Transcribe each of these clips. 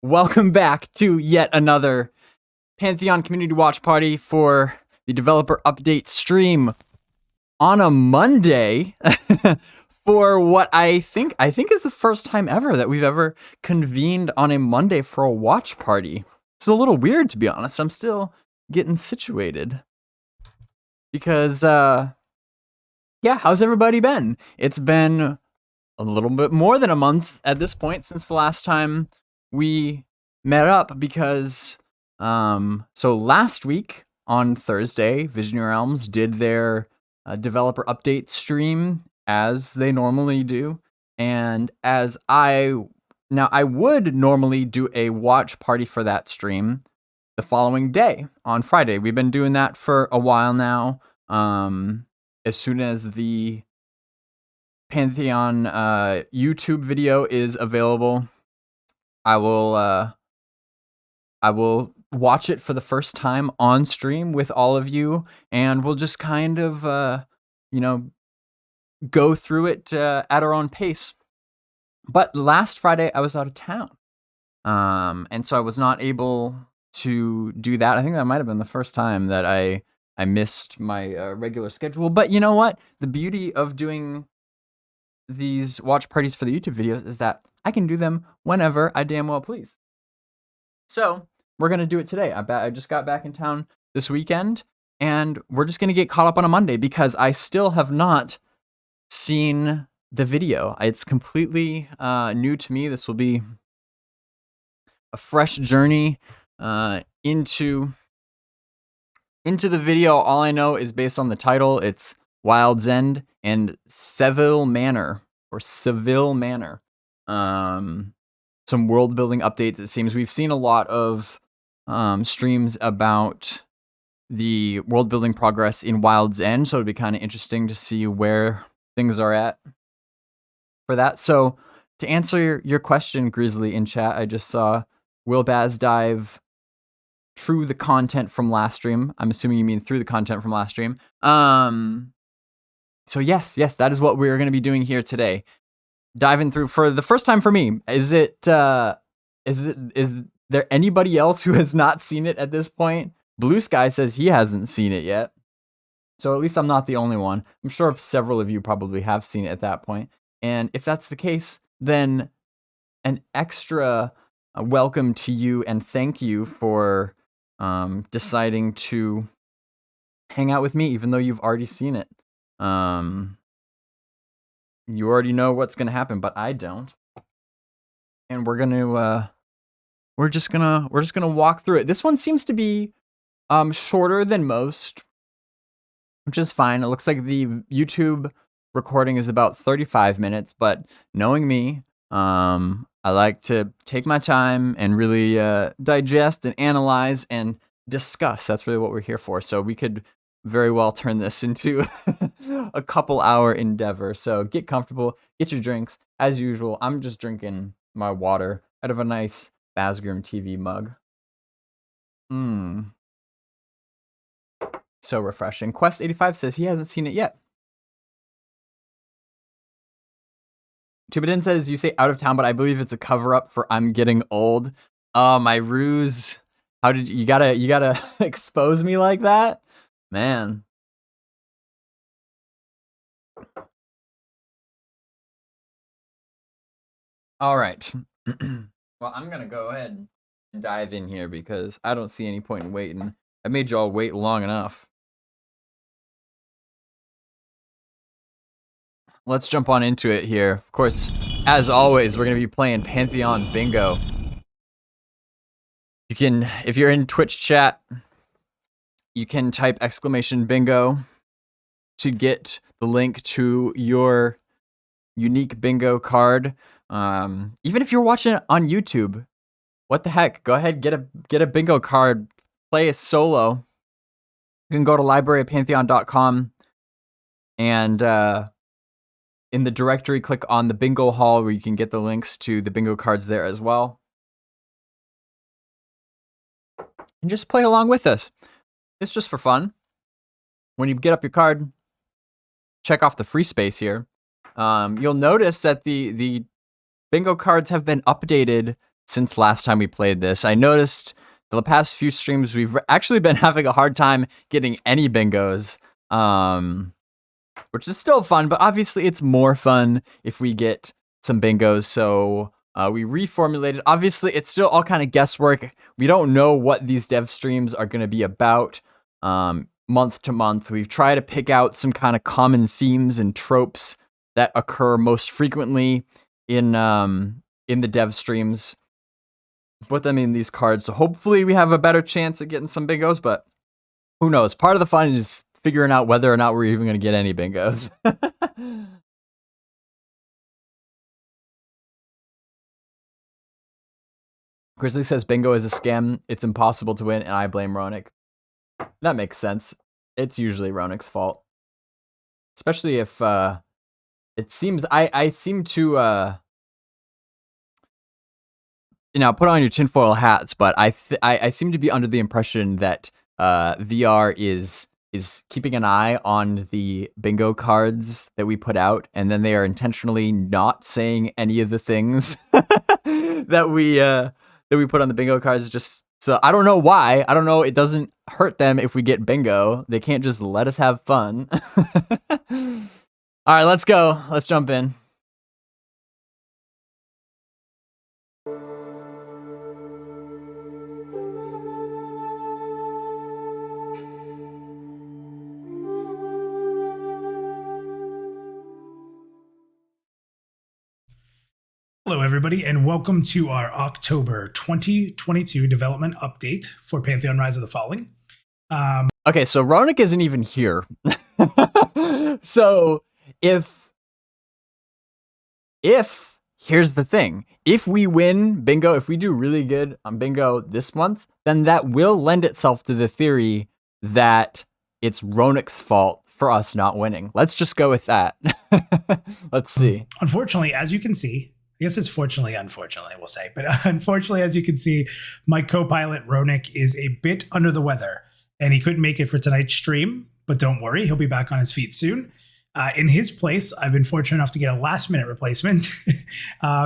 Welcome back to yet another Pantheon community watch party for the developer update stream on a Monday for what I think is the first time ever that we've ever convened on a Monday for a watch party. It's a little weird, to be honest. I'm still getting situated because yeah, how's everybody been? It's been a little bit more than a month at this point since the last time we met up, because so last week on Thursday, Visionary Realms did their developer update stream as they normally do, and as I would normally do a watch party for that stream the following day on Friday. We've been doing that for a while now. As soon as the Pantheon YouTube video is available, I will watch it for the first time on stream with all of you, and we'll just kind of go through it at our own pace. But last Friday I was out of town, and so I was not able to do that. I think that might have been the first time that I missed my regular schedule. But you know what? The beauty of doing these watch parties for the YouTube videos is that I can do them whenever I damn well please. So we're gonna do it today. I just got back in town this weekend, and we're just gonna get caught up on a Monday because I still have not seen the video. It's completely new to me. This will be a fresh journey into the video. All I know is based on the title. It's Wild's End and Sevil Manor, or Sevil Manor. Some world building updates. It seems we've seen a lot of streams about the world building progress in Wild's End, so it'd be kind of interesting to see where things are at for that. So to answer your question, Grizzly, in chat, I just saw Will Baz dive through the content from last stream. I'm assuming you mean through the content from last stream. So yes, that is what we're going to be doing here today. Diving through for the first time for me. Is there anybody else who has not seen it at this point? Blue Sky says he hasn't seen it yet, so at least I'm not the only one. I'm sure several of you probably have seen it at that point, and if that's the case, then an extra welcome to you and thank you for deciding to hang out with me even though you've already seen it. You already know what's gonna happen, but I don't. And we're just gonna walk through it. This one seems to be shorter than most, which is fine. It looks like the YouTube recording is about 35 minutes, but knowing me, I like to take my time and really digest and analyze and discuss. That's really what we're here for. So we could very well turn this into a couple-hour endeavor. So get comfortable, get your drinks. As usual, I'm just drinking my water out of a nice BazgrimTV mug. So refreshing. Quest85 says he hasn't seen it yet. Tubidin says, you say out of town, but I believe it's a cover-up for I'm getting old. My ruse. How did you gotta expose me like that? Man. All right. Well, I'm gonna go ahead and dive in here because I don't see any point in waiting. I made y'all wait long enough. Let's jump on into it here. Of course, as always, we're gonna be playing Pantheon Bingo. You can, if you're in Twitch chat, you can type !bingo to get the link to your unique bingo card. Even if you're watching it on YouTube, what the heck? Go ahead, get a bingo card, play a solo. You can go to librarypantheon.com and in the directory, click on the bingo hall where you can get the links to the bingo cards there as well. And just play along with us. It's just for fun. When you get up your card, check off the free space here. You'll notice that the bingo cards have been updated since last time we played this. I noticed the past few streams we've actually been having a hard time getting any bingos, which is still fun, but obviously it's more fun if we get some bingos. So we reformulated. Obviously, it's still all kind of guesswork. We don't know what these dev streams are going to be about month to month. We've tried to pick out some kind of common themes and tropes that occur most frequently in the dev streams. Put them in these cards. So hopefully we have a better chance at getting some bingos, but who knows? Part of the fun is figuring out whether or not we're even going to get any bingos. Grizzly says bingo is a scam. It's impossible to win, and I blame Ronik. That makes sense. It's usually Ronik's fault. Especially if it seems I seem to put on your tinfoil hats, but I seem to be under the impression that VR is keeping an eye on the bingo cards that we put out, and then they are intentionally not saying any of the things that we put on the bingo cards. Just so I don't know why. I don't know. It doesn't hurt them if we get bingo. They can't just let us have fun. All right, let's go. Let's jump in. Hello, everybody, and welcome to our October 2022 development update for Pantheon Rise of the Falling. Okay, so Ronik isn't even here. So if here's the thing, if we win bingo, if we do really good on bingo this month, then that will lend itself to the theory that it's Ronik's fault for us not winning. Let's just go with that. Let's see. Unfortunately, as you can see, I guess it's unfortunately, we'll say. But unfortunately, as you can see, my co-pilot, Ronik, is a bit under the weather, and he couldn't make it for tonight's stream. But don't worry, he'll be back on his feet soon. In his place, I've been fortunate enough to get a last-minute replacement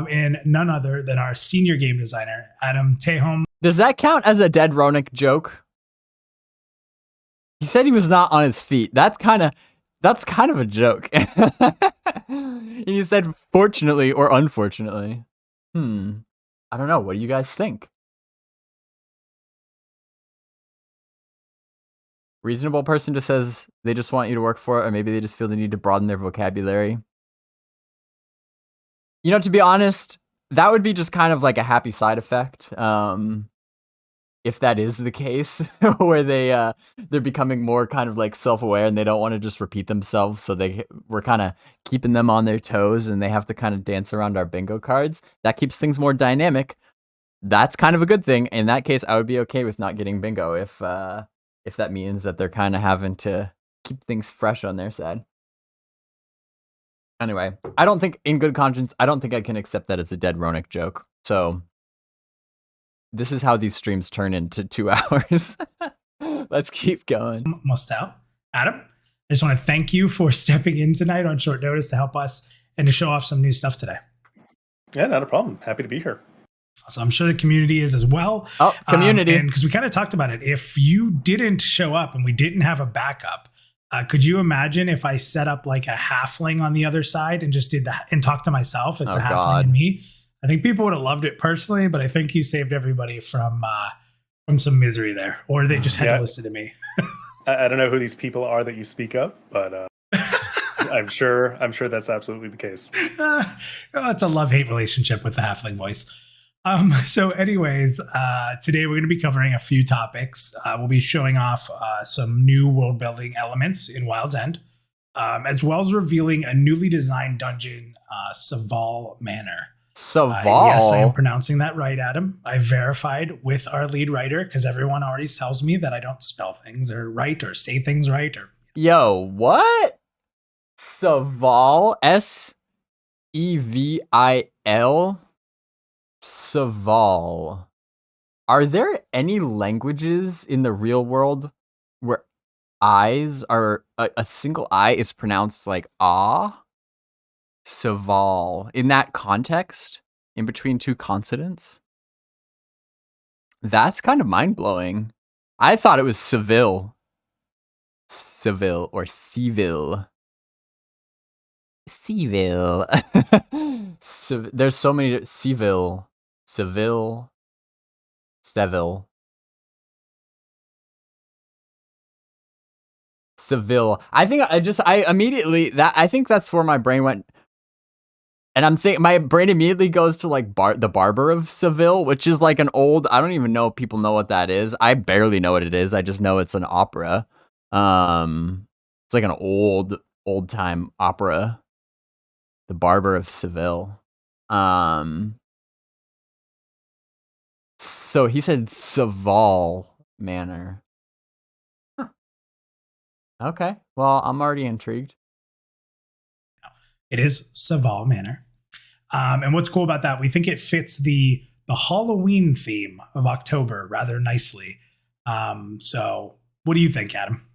in none other than our senior game designer, Adam Tehom. Does that count as a dead Ronik joke? He said he was not on his feet. That's kind of a joke. And you said fortunately or unfortunately. I don't know. What do you guys think? Reasonable person just says they just want you to work for it, or maybe they just feel the need to broaden their vocabulary. To be honest, that would be just kind of like a happy side effect. If that is the case, where they're becoming more kind of like self-aware and they don't want to just repeat themselves, so we're kind of keeping them on their toes and they have to kind of dance around our bingo cards. That keeps things more dynamic. That's kind of a good thing. In that case, I would be okay with not getting bingo if that means that they're kind of having to keep things fresh on their side. Anyway, I don't think, in good conscience, I don't think I can accept that as a dead Ronik joke. So this is how these streams turn into 2 hours. Let's keep going. Mostel. Adam, I just want to thank you for stepping in tonight on short notice to help us and to show off some new stuff today. Yeah, not a problem. Happy to be here. So I'm sure the community is as well. Oh, community. And because we kind of talked about it, if you didn't show up and we didn't have a backup, could you imagine if I set up like a halfling on the other side and just did that and talked to myself as the halfling and me? I think people would have loved it personally, but I think you saved everybody from some misery there, or they just had to listen to me. I don't know who these people are that you speak of, but I'm sure that's absolutely the case. It's a love-hate relationship with the halfling voice. So anyways, today we're going to be covering a few topics. We'll be showing off some new world-building elements in Wild's End, as well as revealing a newly designed dungeon, Sevil Manor. Sevil? Yes, I am pronouncing that right, Adam. I verified with our lead writer because everyone already tells me that I don't spell things or right or say things right. Yo, what? Sevil? Sevil? Sevil. Are there any languages in the real world where eyes are a single I is pronounced like ah? Sevil. In that context, in between two consonants? That's kind of mind-blowing. I thought it was Sevil. Sevil or Sevil. Sevil. There's so many. Sevil. Sevil. Sevil. Seville. I think I immediately I think that's where my brain went. And I'm thinking my brain immediately goes to like the Barber of Seville, which is like an old, I don't even know if people know what that is. I barely know what it is. I just know it's an opera. It's like an old time opera. The Barber of Seville. So he said Sevil Manor. Huh. Okay. Well, I'm already intrigued. It is Sevil Manor. And what's cool about that, we think it fits the Halloween theme of October rather nicely. So what do you think, Adam?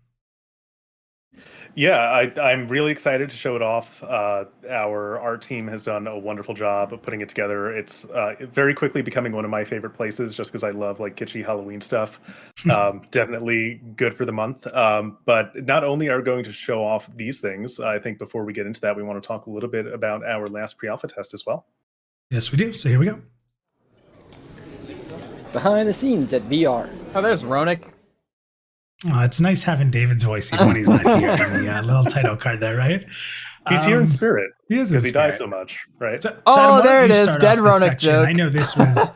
Yeah, I'm really excited to show it off. Our art team has done a wonderful job of putting it together. It's very quickly becoming one of my favorite places just because I love like kitschy Halloween stuff. Definitely good for the month. But not only are we going to show off these things, I think before we get into that, we want to talk a little bit about our last pre-alpha test as well. Yes, we do. So here we go. Behind the scenes at VR. Oh, there's Ronik. Oh, it's nice having David's voice even when he's not here in the little title card there, right? He's here in spirit. He is in because he dies spirit. so much, right? So Adam, why there don't it you is. start Dead off this Ronik section? joke. I know this was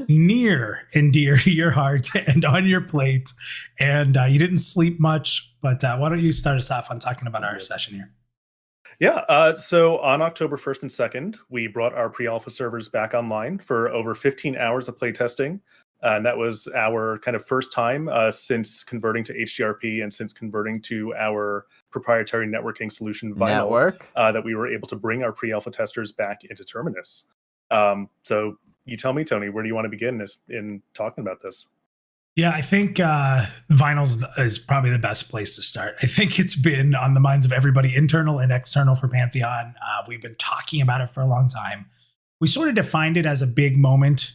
near and dear to your heart and on your plate, and you didn't sleep much. But why don't you start us off on talking about our session here? Yeah, so on October 1st and 2nd, we brought our pre-alpha servers back online for over 15 hours of playtesting. And that was our kind of first time since converting to HDRP and since converting to our proprietary networking solution, Vinyl, that we were able to bring our pre-alpha testers back into Terminus. So you tell me, Tony, where do you want to begin in talking about this? Yeah, I think Vinyl is probably the best place to start. I think it's been on the minds of everybody, internal and external, for Pantheon. We've been talking about it for a long time. We sort of defined it as a big moment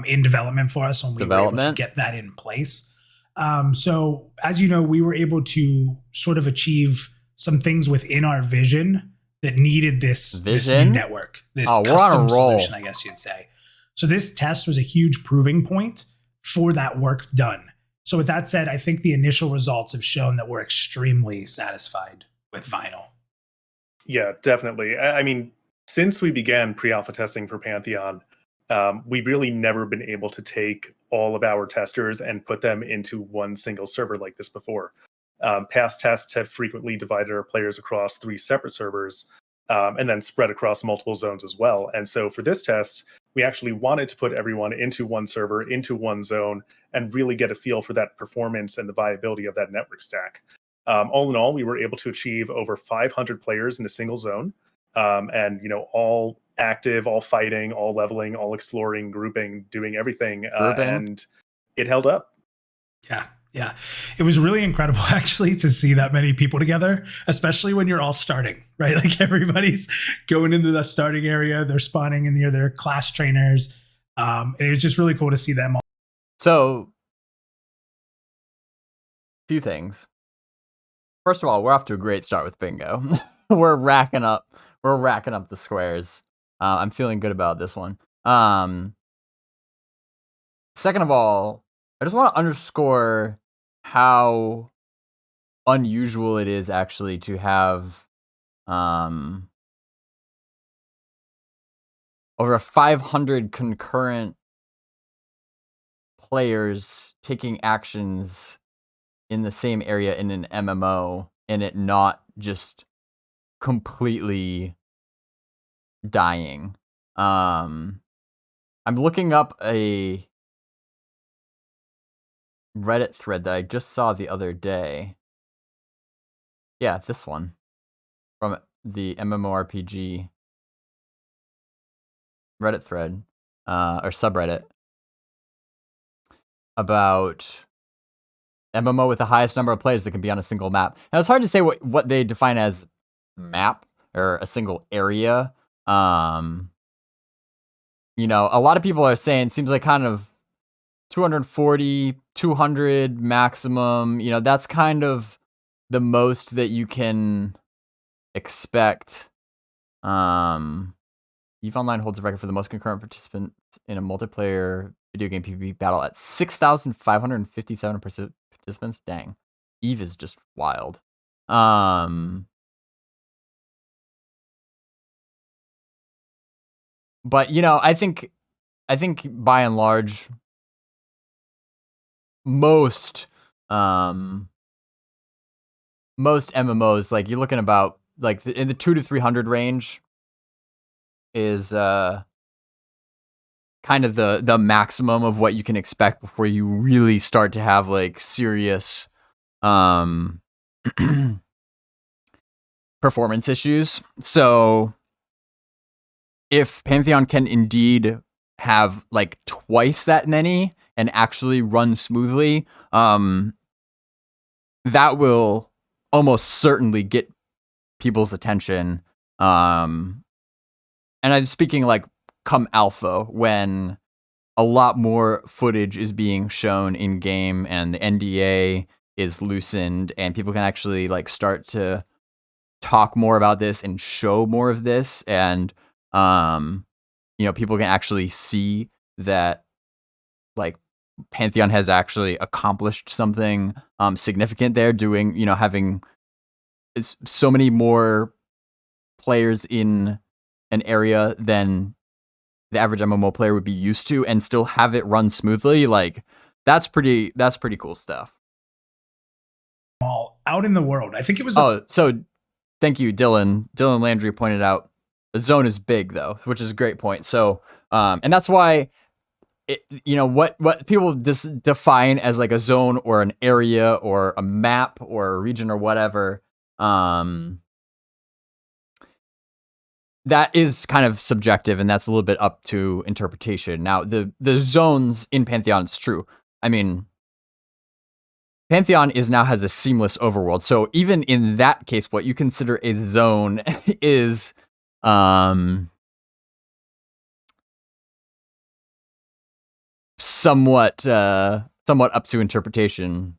in development for us when we were able to get that in place. So as you know, we were able to sort of achieve some things within our vision that needed this new network, this custom solution, I guess you'd say. So this test was a huge proving point for that work done. So with that said, I think the initial results have shown that we're extremely satisfied with Vinyl. Yeah, definitely. I mean, since we began pre-alpha testing for Pantheon, we've really never been able to take all of our testers and put them into one single server like this before. Past tests have frequently divided our players across 3 separate servers and then spread across multiple zones as well. And so for this test, we actually wanted to put everyone into one server, into one zone, and really get a feel for that performance and the viability of that network stack. All in all, we were able to achieve over 500 players in a single zone. And, all active, all fighting, all leveling, all exploring, grouping, doing everything. And it held up. Yeah. It was really incredible, actually, to see that many people together, especially when you're all starting, right? Like everybody's going into the starting area, they're spawning in their class trainers. And it was just really cool to see them all. So, few things. First of all, we're off to a great start with bingo. We're racking up the squares. I'm feeling good about this one. Second of all, I just want to underscore how unusual it is actually to have over 500 concurrent players taking actions in the same area in an MMO and it not just completely dying. I'm looking up a Reddit thread that I just saw the other day. Yeah, this one from the MMORPG Reddit thread or subreddit about MMO with the highest number of players that can be on a single map. Now it's hard to say what they define as map or a single area. A lot of people are saying it seems like kind of 240, 200 maximum. You know, that's kind of the most that you can expect. EVE Online holds a record for the most concurrent participants in a multiplayer video game PvP battle at 6,557 participants. Dang. EVE is just wild. But you know, I think by and large most MMOs, like you're looking about like in the 200 to 300 range is kind of the maximum of what you can expect before you really start to have like serious performance issues. So if Pantheon can indeed have like twice that many and actually run smoothly, that will almost certainly get people's attention. And I'm speaking like come alpha, when a lot more footage is being shown in game and the NDA is loosened and people can actually like start to talk more about this and show more of this, and you know, people can actually see that like Pantheon has actually accomplished something significant there, doing, you know, having so many more players in an area than the average MMO player would be used to, and still have it run smoothly. Like that's pretty cool stuff. All out in the world. I think it was. So thank you, Dylan. Dylan Landry pointed out the zone is big though, which is a great point. So, and that's why, you know, what people define as like a zone or an area or a map or a region or whatever, that is kind of subjective, and that's a little bit up to interpretation. Now, the zones in Pantheon, it's true. I mean, Pantheon now has a seamless overworld. So even in that case, what you consider a zone is somewhat up to interpretation.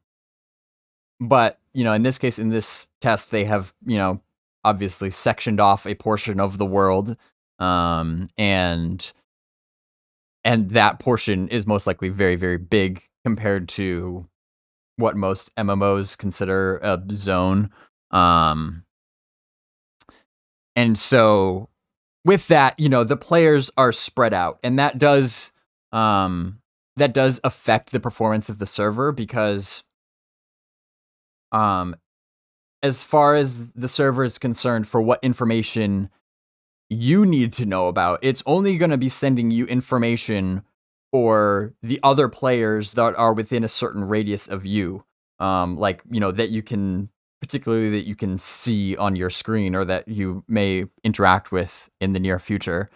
But, you know, in this case, in this test, they have, you know, obviously sectioned off a portion of the world, and that portion is most likely very, very big compared to what most MMOs consider a zone. And so with that, you know, the players are spread out, and that does affect the performance of the server, because as far as the server is concerned, for what information you need to know about, it's only going to be sending you information for the other players that are within a certain radius of you. Like, you know, that you can see on your screen, or that you may interact with in the near future.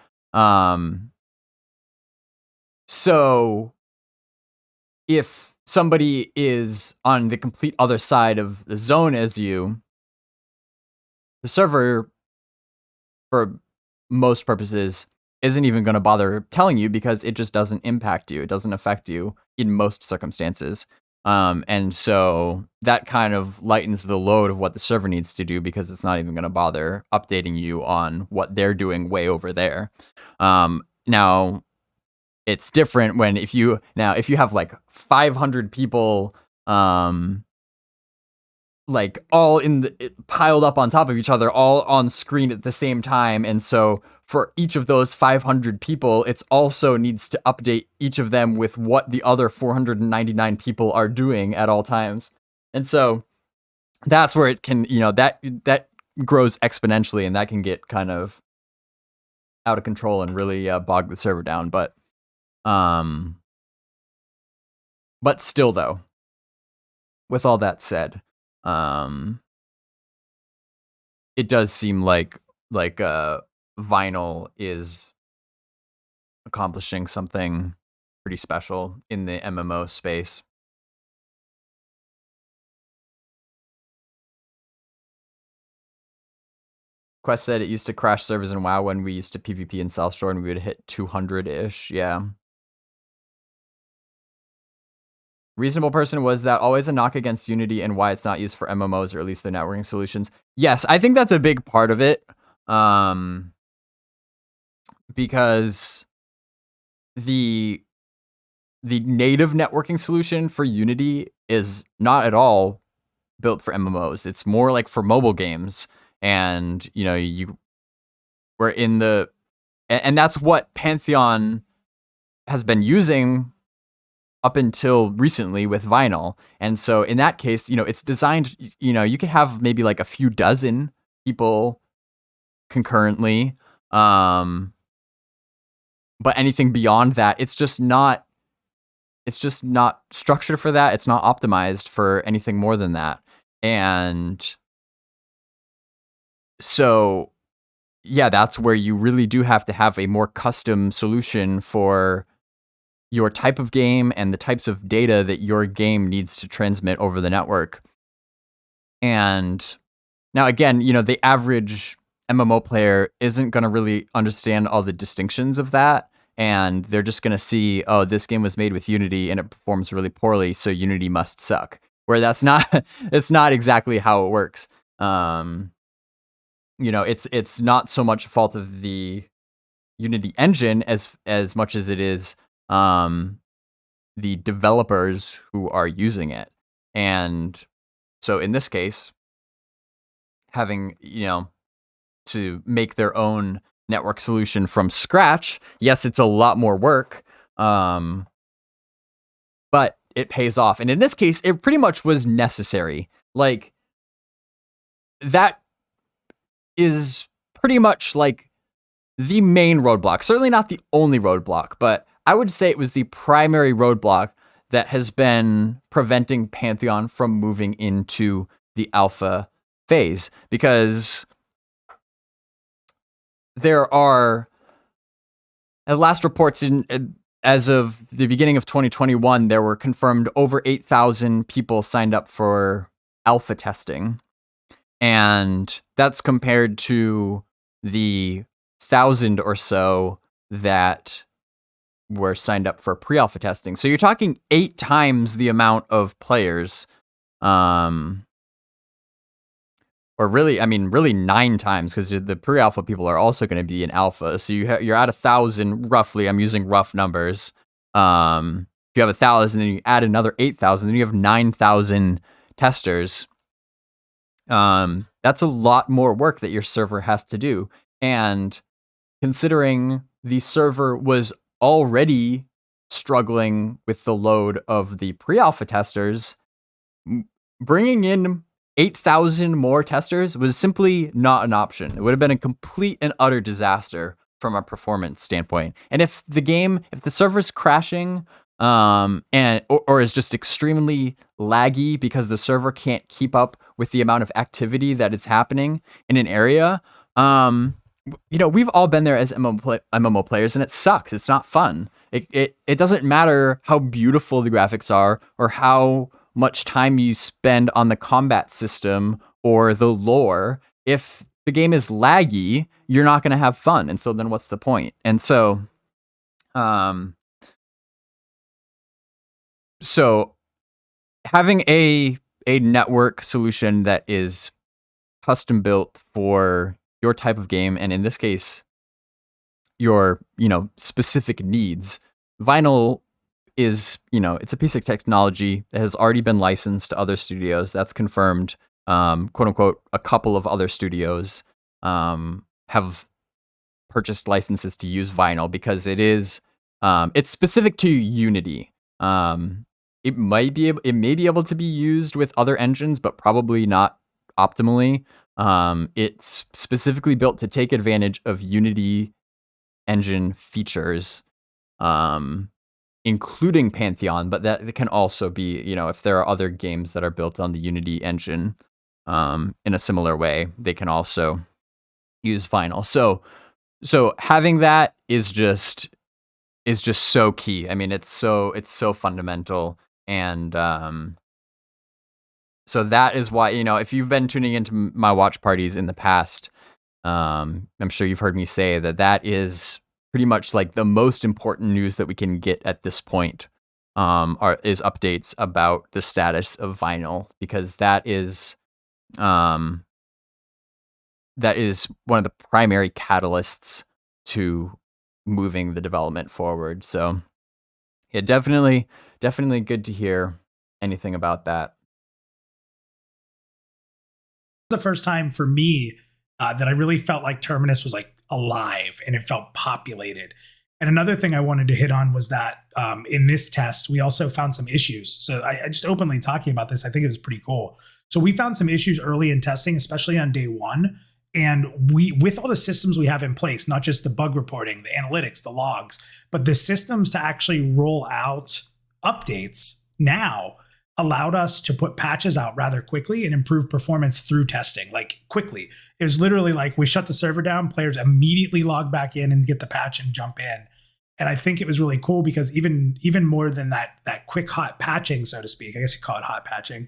So if somebody is on the complete other side of the zone as you, the server, for most purposes, isn't even going to bother telling you, because it just doesn't impact you. It doesn't affect you in most circumstances. And so that kind of lightens the load of what the server needs to do, because it's not even going to bother updating you on what they're doing way over there. Now, it's different when if you have like 500 people, like all piled up on top of each other, all on screen at the same time, and so for each of those 500 people, it's also needs to update each of them with what the other 499 people are doing at all times, and so that's where it can, you know, that grows exponentially, and that can get kind of out of control and really bog the server down, but still though, with all that said, it does seem like Vinyl is accomplishing something pretty special in the MMO space. Quest said it used to crash servers in WoW when we used to PvP in South Shore, and we would hit 200-ish. Yeah. Reasonable person, was that always a knock against Unity and why it's not used for MMOs or at least the networking solutions? Yes, I think that's a big part of it. Because the native networking solution for Unity is not at all built for MMOs. It's more like for mobile games. And, you know, you were in the... And that's what Pantheon has been using up until recently with Vinyl. And so in that case, you know, it's designed, you know, you could have maybe like a few dozen people concurrently. But anything beyond that, it's just not structured for that. It's not optimized for anything more than that. And so, yeah, that's where you really do have to have a more custom solution for your type of game and the types of data that your game needs to transmit over the network. And now, again, you know, the average MMO player isn't going to really understand all the distinctions of that. And they're just going to see, oh, this game was made with Unity and it performs really poorly, so Unity must suck. Where that's not, it's not exactly how it works. You know, it's not so much a fault of the Unity engine as much as it is the developers who are using it. And so in this case, having, you know, to make their own network solution from scratch, yes, it's a lot more work, but it pays off. And in this case, it pretty much was necessary. Like, that is pretty much like the main roadblock. Certainly not the only roadblock, but I would say it was the primary roadblock that has been preventing Pantheon from moving into the alpha phase, because there are, at last reports as of the beginning of 2021, there were confirmed over 8,000 people signed up for alpha testing. And that's compared to the 1,000 or so that were signed up for pre-alpha testing. So you're talking 8 times the amount of players, or really, I mean, really 9 times, because the pre-alpha people are also going to be in alpha. So you're at 1,000 roughly. I'm using rough numbers. If you have 1,000, then you add another 8,000, then you have 9,000 testers. That's a lot more work that your server has to do. And considering the server was already struggling with the load of the pre-alpha testers, bringing in 8,000 more testers was simply not an option. It would have been a complete and utter disaster from a performance standpoint. And if the server's crashing, or is just extremely laggy because the server can't keep up with the amount of activity that is happening in an area, you know, we've all been there as MMO players, and it sucks. It's not fun. It doesn't matter how beautiful the graphics are or how much time you spend on the combat system or the lore. If the game is laggy, you're not going to have fun. And so then what's the point? And so, so having a network solution that is custom built for your type of game, and in this case, your, you know, specific needs, Vinyl is, you know, it's a piece of technology that has already been licensed to other studios. That's confirmed. Quote unquote, a couple of other studios have purchased licenses to use Vinyl because it is, it's specific to Unity. It may be able to be used with other engines, but probably not optimally. It's specifically built to take advantage of Unity engine features, including Pantheon, but that can also be, you know, if there are other games that are built on the Unity engine in a similar way, they can also use Vinyl. So having that is just so key. I mean, it's so fundamental. And so that is why, you know, if you've been tuning into my watch parties in the past, I'm sure you've heard me say that is pretty much like the most important news that we can get at this point is updates about the status of vinyl, because that is one of the primary catalysts to moving the development forward. So yeah, definitely good to hear anything about that. The first time for me that I really felt like Terminus was like alive and it felt populated. And another thing I wanted to hit on was that in this test, we also found some issues. So I just openly talking about this, I think it was pretty cool. So we found some issues early in testing, especially on day one. And with all the systems we have in place, not just the bug reporting, the analytics, the logs, but the systems to actually roll out updates now allowed us to put patches out rather quickly and improve performance through testing, like quickly. It was literally like we shut the server down, players immediately log back in and get the patch and jump in. And I think it was really cool because even more than that quick hot patching, so to speak, I guess you call it hot patching,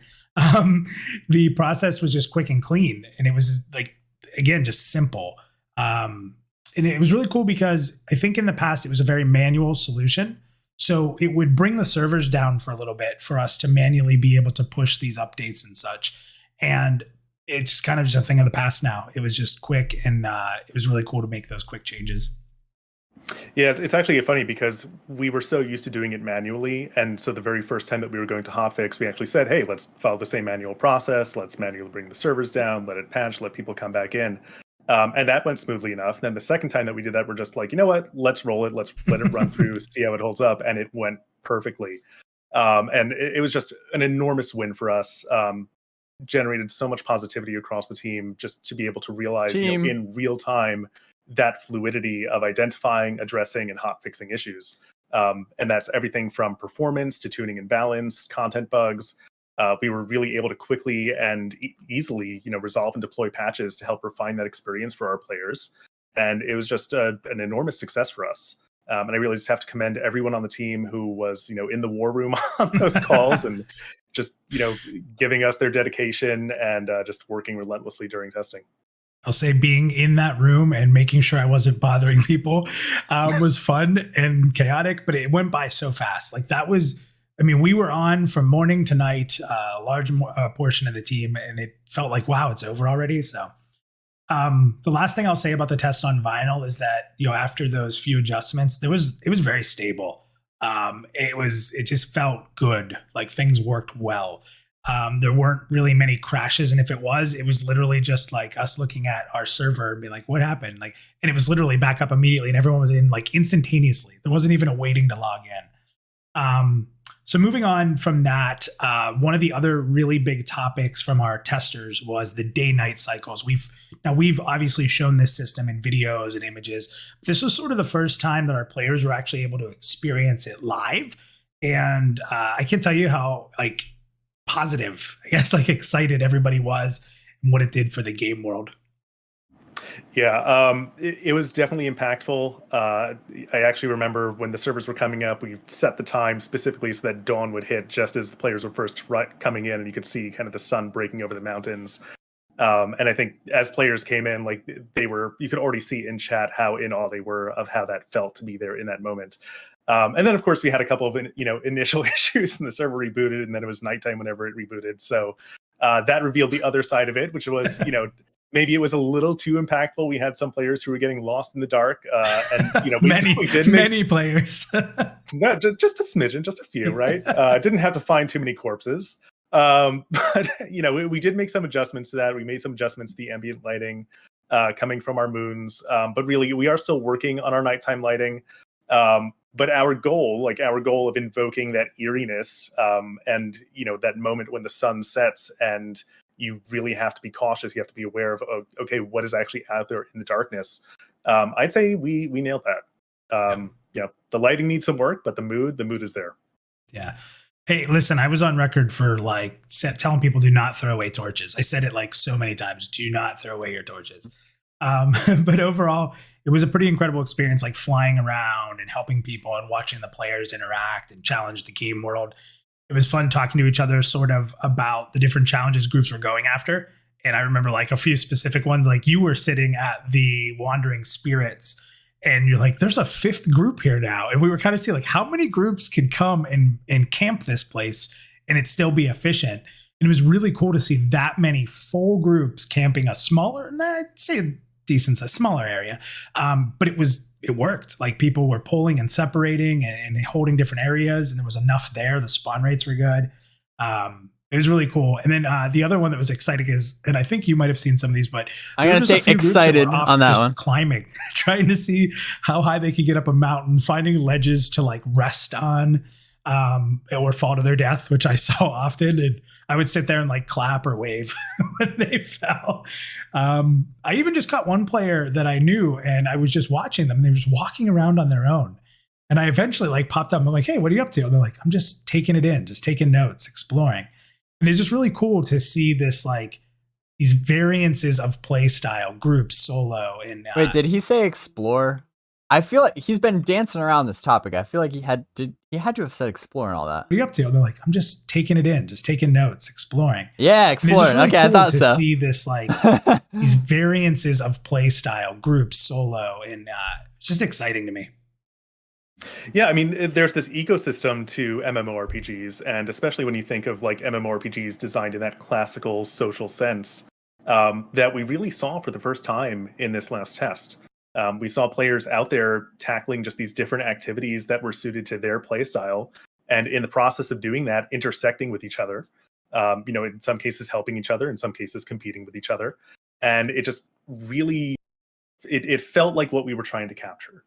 the process was just quick and clean. And it was like, again, just simple. And it was really cool because I think in the past it was a very manual solution. So it would bring the servers down for a little bit for us to manually be able to push these updates and such. And it's kind of just a thing of the past now. It was just quick, and it was really cool to make those quick changes. Yeah, it's actually funny because we were so used to doing it manually. And so the very first time that we were going to hotfix, we actually said, hey, let's follow the same manual process. Let's manually bring the servers down, let it patch, let people come back in. And that went smoothly enough. Then the second time that we did that, we're just like, you know what? Let's roll it. Let's let it run through, see how it holds up. And it went perfectly. And it was just an enormous win for us. Generated so much positivity across the team just to be able to realize in real time that fluidity of identifying, addressing, and hotfixing issues. And that's everything from performance to tuning and balance, content bugs. We were really able to quickly and easily, resolve and deploy patches to help refine that experience for our players. And it was just an enormous success for us. And I really just have to commend everyone on the team who was, in the war room on those calls and just, giving us their dedication and just working relentlessly during testing. I'll say being in that room and making sure I wasn't bothering people was fun and chaotic, but it went by so fast. Like that was, we were on from morning to night, a large portion of the team, and it felt like, wow, it's over already. So the last thing I'll say about the test on vinyl is that, after those few adjustments, it was very stable. It just felt good. Like things worked well. There weren't really many crashes. And if it was literally just like us looking at our server and being like, what happened? And it was literally back up immediately and everyone was in instantaneously. There wasn't even a waiting to log in. So moving on from that, one of the other really big topics from our testers was the day-night cycles. We've obviously shown this system in videos and images. This was sort of the first time that our players were actually able to experience it live. And I can't tell you how positive, I guess, excited everybody was and what it did for the game world. Yeah, it was definitely impactful. I actually remember when the servers were coming up, we set the time specifically so that dawn would hit just as the players were first coming in, and you could see kind of the sun breaking over the mountains. And I think as players came in, you could already see in chat how in awe they were of how that felt to be there in that moment. And then, of course, we had a couple of initial issues, and the server rebooted, and then it was nighttime whenever it rebooted. So that revealed the other side of it, which was maybe it was a little too impactful. We had some players who were getting lost in the dark, and many players. No, just a smidgen, just a few, right? Didn't have to find too many corpses, but we did make some adjustments to that. We made some adjustments to the ambient lighting coming from our moons, but really we are still working on our nighttime lighting. But our goal of invoking that eeriness, and that moment when the sun sets and you really have to be cautious. You have to be aware of, okay, what is actually out there in the darkness. I'd say we nailed that. The lighting needs some work, but the mood is there. Yeah. Hey, listen, I was on record for telling people do not throw away torches. I said it so many times, do not throw away your torches. But overall, it was a pretty incredible experience, flying around and helping people and watching the players interact and challenge the game world. It was fun talking to each other sort of about the different challenges groups were going after. And I remember a few specific ones, you were sitting at the Wandering Spirits and you're like, there's a fifth group here now. And we were kind of seeing like how many groups could come and camp this place and it still be efficient. And it was really cool to see that many full groups camping a smaller, I'd say a decent size, smaller area. But it worked. Like people were pulling and separating and holding different areas, and there was enough there. The spawn rates were good. It was really cool. And then the other one that was exciting is, and I think you might have seen some of these, but I'm going to take excited on that one. Climbing, trying to see how high they could get up a mountain, finding ledges to like rest on, or fall to their death, which I saw often. And I would sit there and like clap or wave when they fell. I even just caught one player that I knew, and I was just watching them, and they were just walking around on their own. And I eventually like popped up. I'm like, hey, what are you up to? And they're like, I'm just taking it in, just taking notes, exploring. And it's just really cool to see this, like, these variances of play style, groups, solo. And wait, did he say explore? I feel like he's been dancing around this topic. I feel like he had to have said explore and all that. What are you up to? And they're like, I'm just taking it in, just taking notes, exploring. Yeah, exploring. Really okay, cool I thought to so. see this, like, these variances of play style, groups, solo, and it's just exciting to me. Yeah, I mean, there's this ecosystem to MMORPGs, and especially when you think of like MMORPGs designed in that classical social sense, that we really saw for the first time in this last test. We saw players out there tackling just these different activities that were suited to their play style, and in the process of doing that, intersecting with each other. In some cases helping each other, in some cases competing with each other, and it just really, it felt like what we were trying to capture.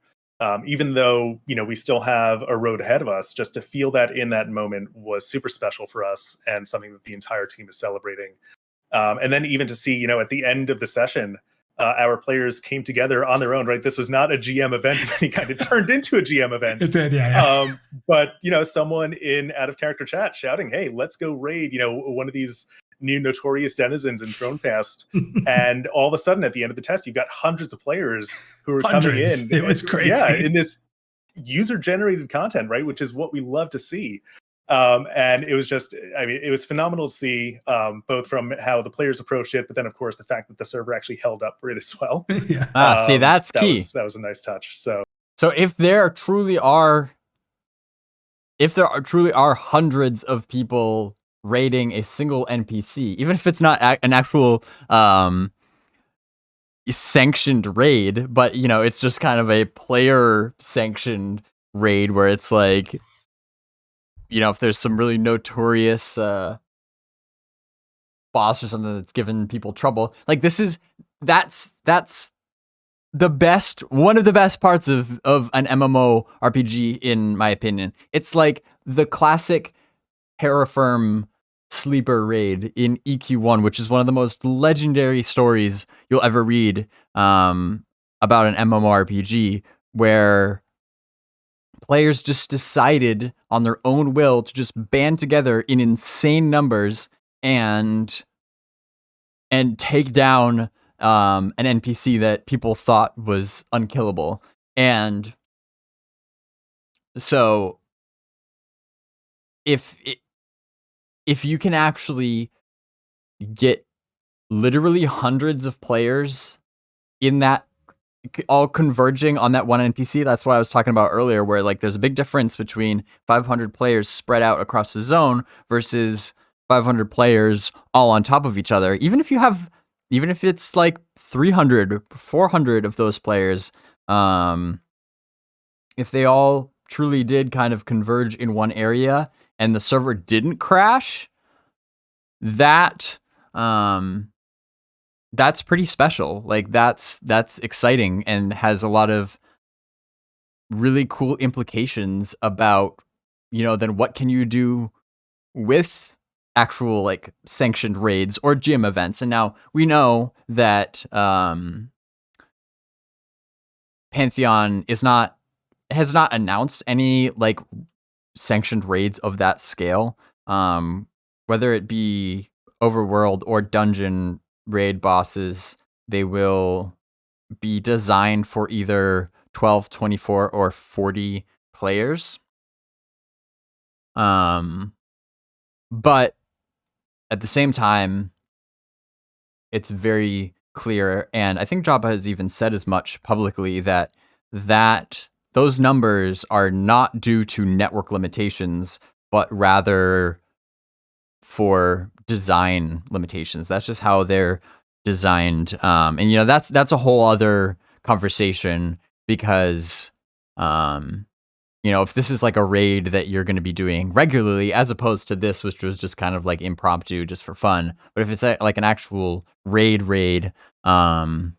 Even though, we still have a road ahead of us, just to feel that in that moment was super special for us and something that the entire team is celebrating. And then even to see, at the end of the session, our players came together on their own, right? This was not a GM event of any kind. It turned into a GM event. It did, yeah. But, someone in out-of-character chat shouting, hey, let's go raid, one of these new notorious denizens in Thronefest. And all of a sudden, at the end of the test, you've got hundreds of players who are coming in. It was crazy. Yeah, in this user-generated content, right? Which is what we love to see. And it was just, it was phenomenal to see, both from how the players approached it, but then, of course, the fact that the server actually held up for it as well. Yeah. See, that's key. That was a nice touch. So if there truly are hundreds of people raiding a single NPC, even if it's not an actual sanctioned raid, but it's just kind of a player sanctioned raid where it's like, if there's some really notorious boss or something that's given people trouble, like that's one of the best parts of an MMORPG, in my opinion. It's like the classic Terra Firm sleeper raid in EQ1, which is one of the most legendary stories you'll ever read about an MMORPG, where players just decided on their own will to just band together in insane numbers and take down an NPC that people thought was unkillable. And so if you can actually get literally hundreds of players in that, all converging on that one NPC, that's what I was talking about earlier, where like there's a big difference between 500 players spread out across the zone versus 500 players all on top of each other. Even if it's like 300, 400 of those players, if they all truly did kind of converge in one area and the server didn't crash, that's pretty special. Like that's exciting and has a lot of really cool implications about, then what can you do with actual like sanctioned raids or GM events. And now we know that Pantheon has not announced any like sanctioned raids of that scale, whether it be overworld or dungeon raid bosses. They will be designed for either 12, 24, or 40 players. But at the same time, it's very clear, and I think Jabba has even said as much publicly, that that those numbers are not due to network limitations, but rather for design limitations. That's just how they're designed. And you know, that's a whole other conversation, because you know, if this is like a raid that you're going to be doing regularly, as opposed to this, which was just kind of like impromptu, just for fun. But if it's like an actual raid, there are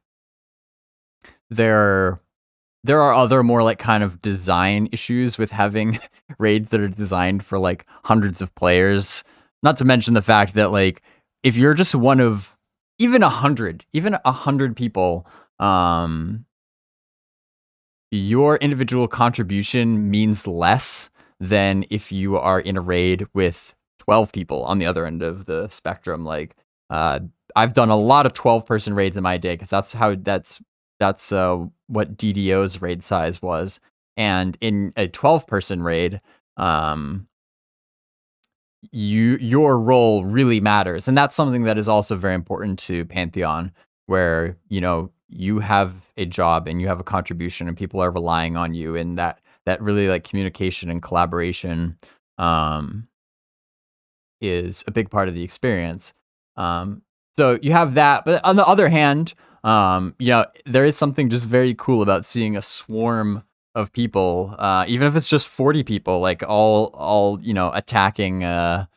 other more like kind of design issues with having raids that are designed for like hundreds of players. Not to mention the fact that like if you're just one of even 100 people, your individual contribution means less than if you are in a raid with 12 people on the other end of the spectrum. Like, I've done a lot of 12-person raids in my day, because that's what DDO's raid size was. And in a 12-person raid, your role really matters. And that's something that is also very important to Pantheon, where, you know, you have a job and you have a contribution and people are relying on you, and that really like communication and collaboration is a big part of the experience. So you have that, but on the other hand, you know, there is something just very cool about seeing a swarm of people, even if it's just 40 people, like all you know, attacking the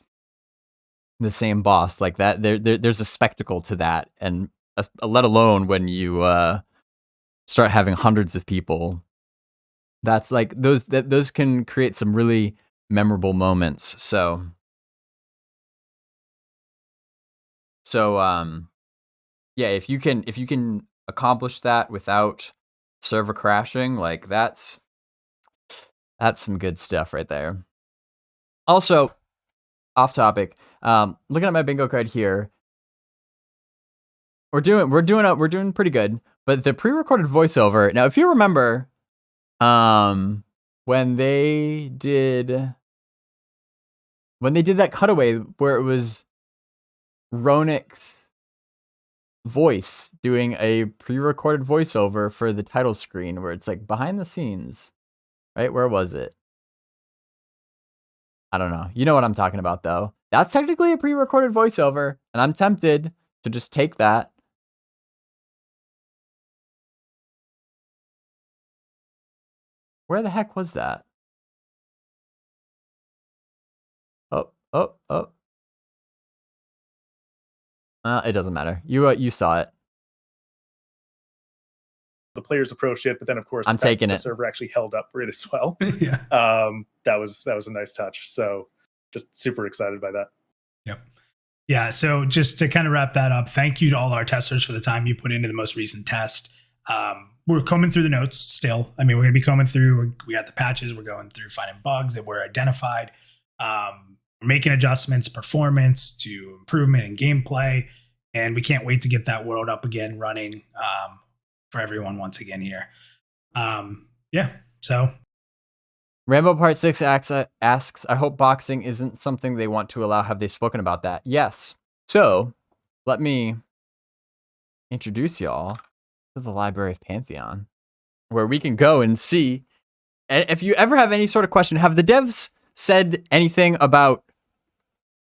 same boss like that. There's a spectacle to that, and let alone when you start having hundreds of people. That's like those can create some really memorable moments. So yeah, if you can accomplish that without server crashing, like that's some good stuff right there. Also, off topic, looking at my bingo card here, we're doing pretty good. But the pre-recorded voiceover, now if you remember, when they did that cutaway where it was Ronik's voice doing a pre-recorded voiceover for the title screen, where it's like behind the scenes, right? Where was it? I don't know. You know what I'm talking about, though. That's technically a pre-recorded voiceover, and I'm tempted to just take that. Where the heck was that? Oh. It doesn't matter. You saw it. The players approached it, but then of course I'm taking the it. server actually held up for it as well. Yeah. That was a nice touch. So just super excited by that. Yep. Yeah. So just to kind of wrap that up, thank you to all our testers for the time you put into the most recent test. We're combing through the notes still. I mean, we're going to be combing through. We got the patches. We're going through finding bugs that were identified. We're making adjustments, performance to improvement in gameplay, and we can't wait to get that world up again running for everyone once again here. Yeah. So. Rambo Part 6 asks, I hope boxing isn't something they want to allow. Have they spoken about that? Yes. So, let me introduce y'all to the Library of Pantheon, where we can go and see. And if you ever have any sort of question, have the devs said anything about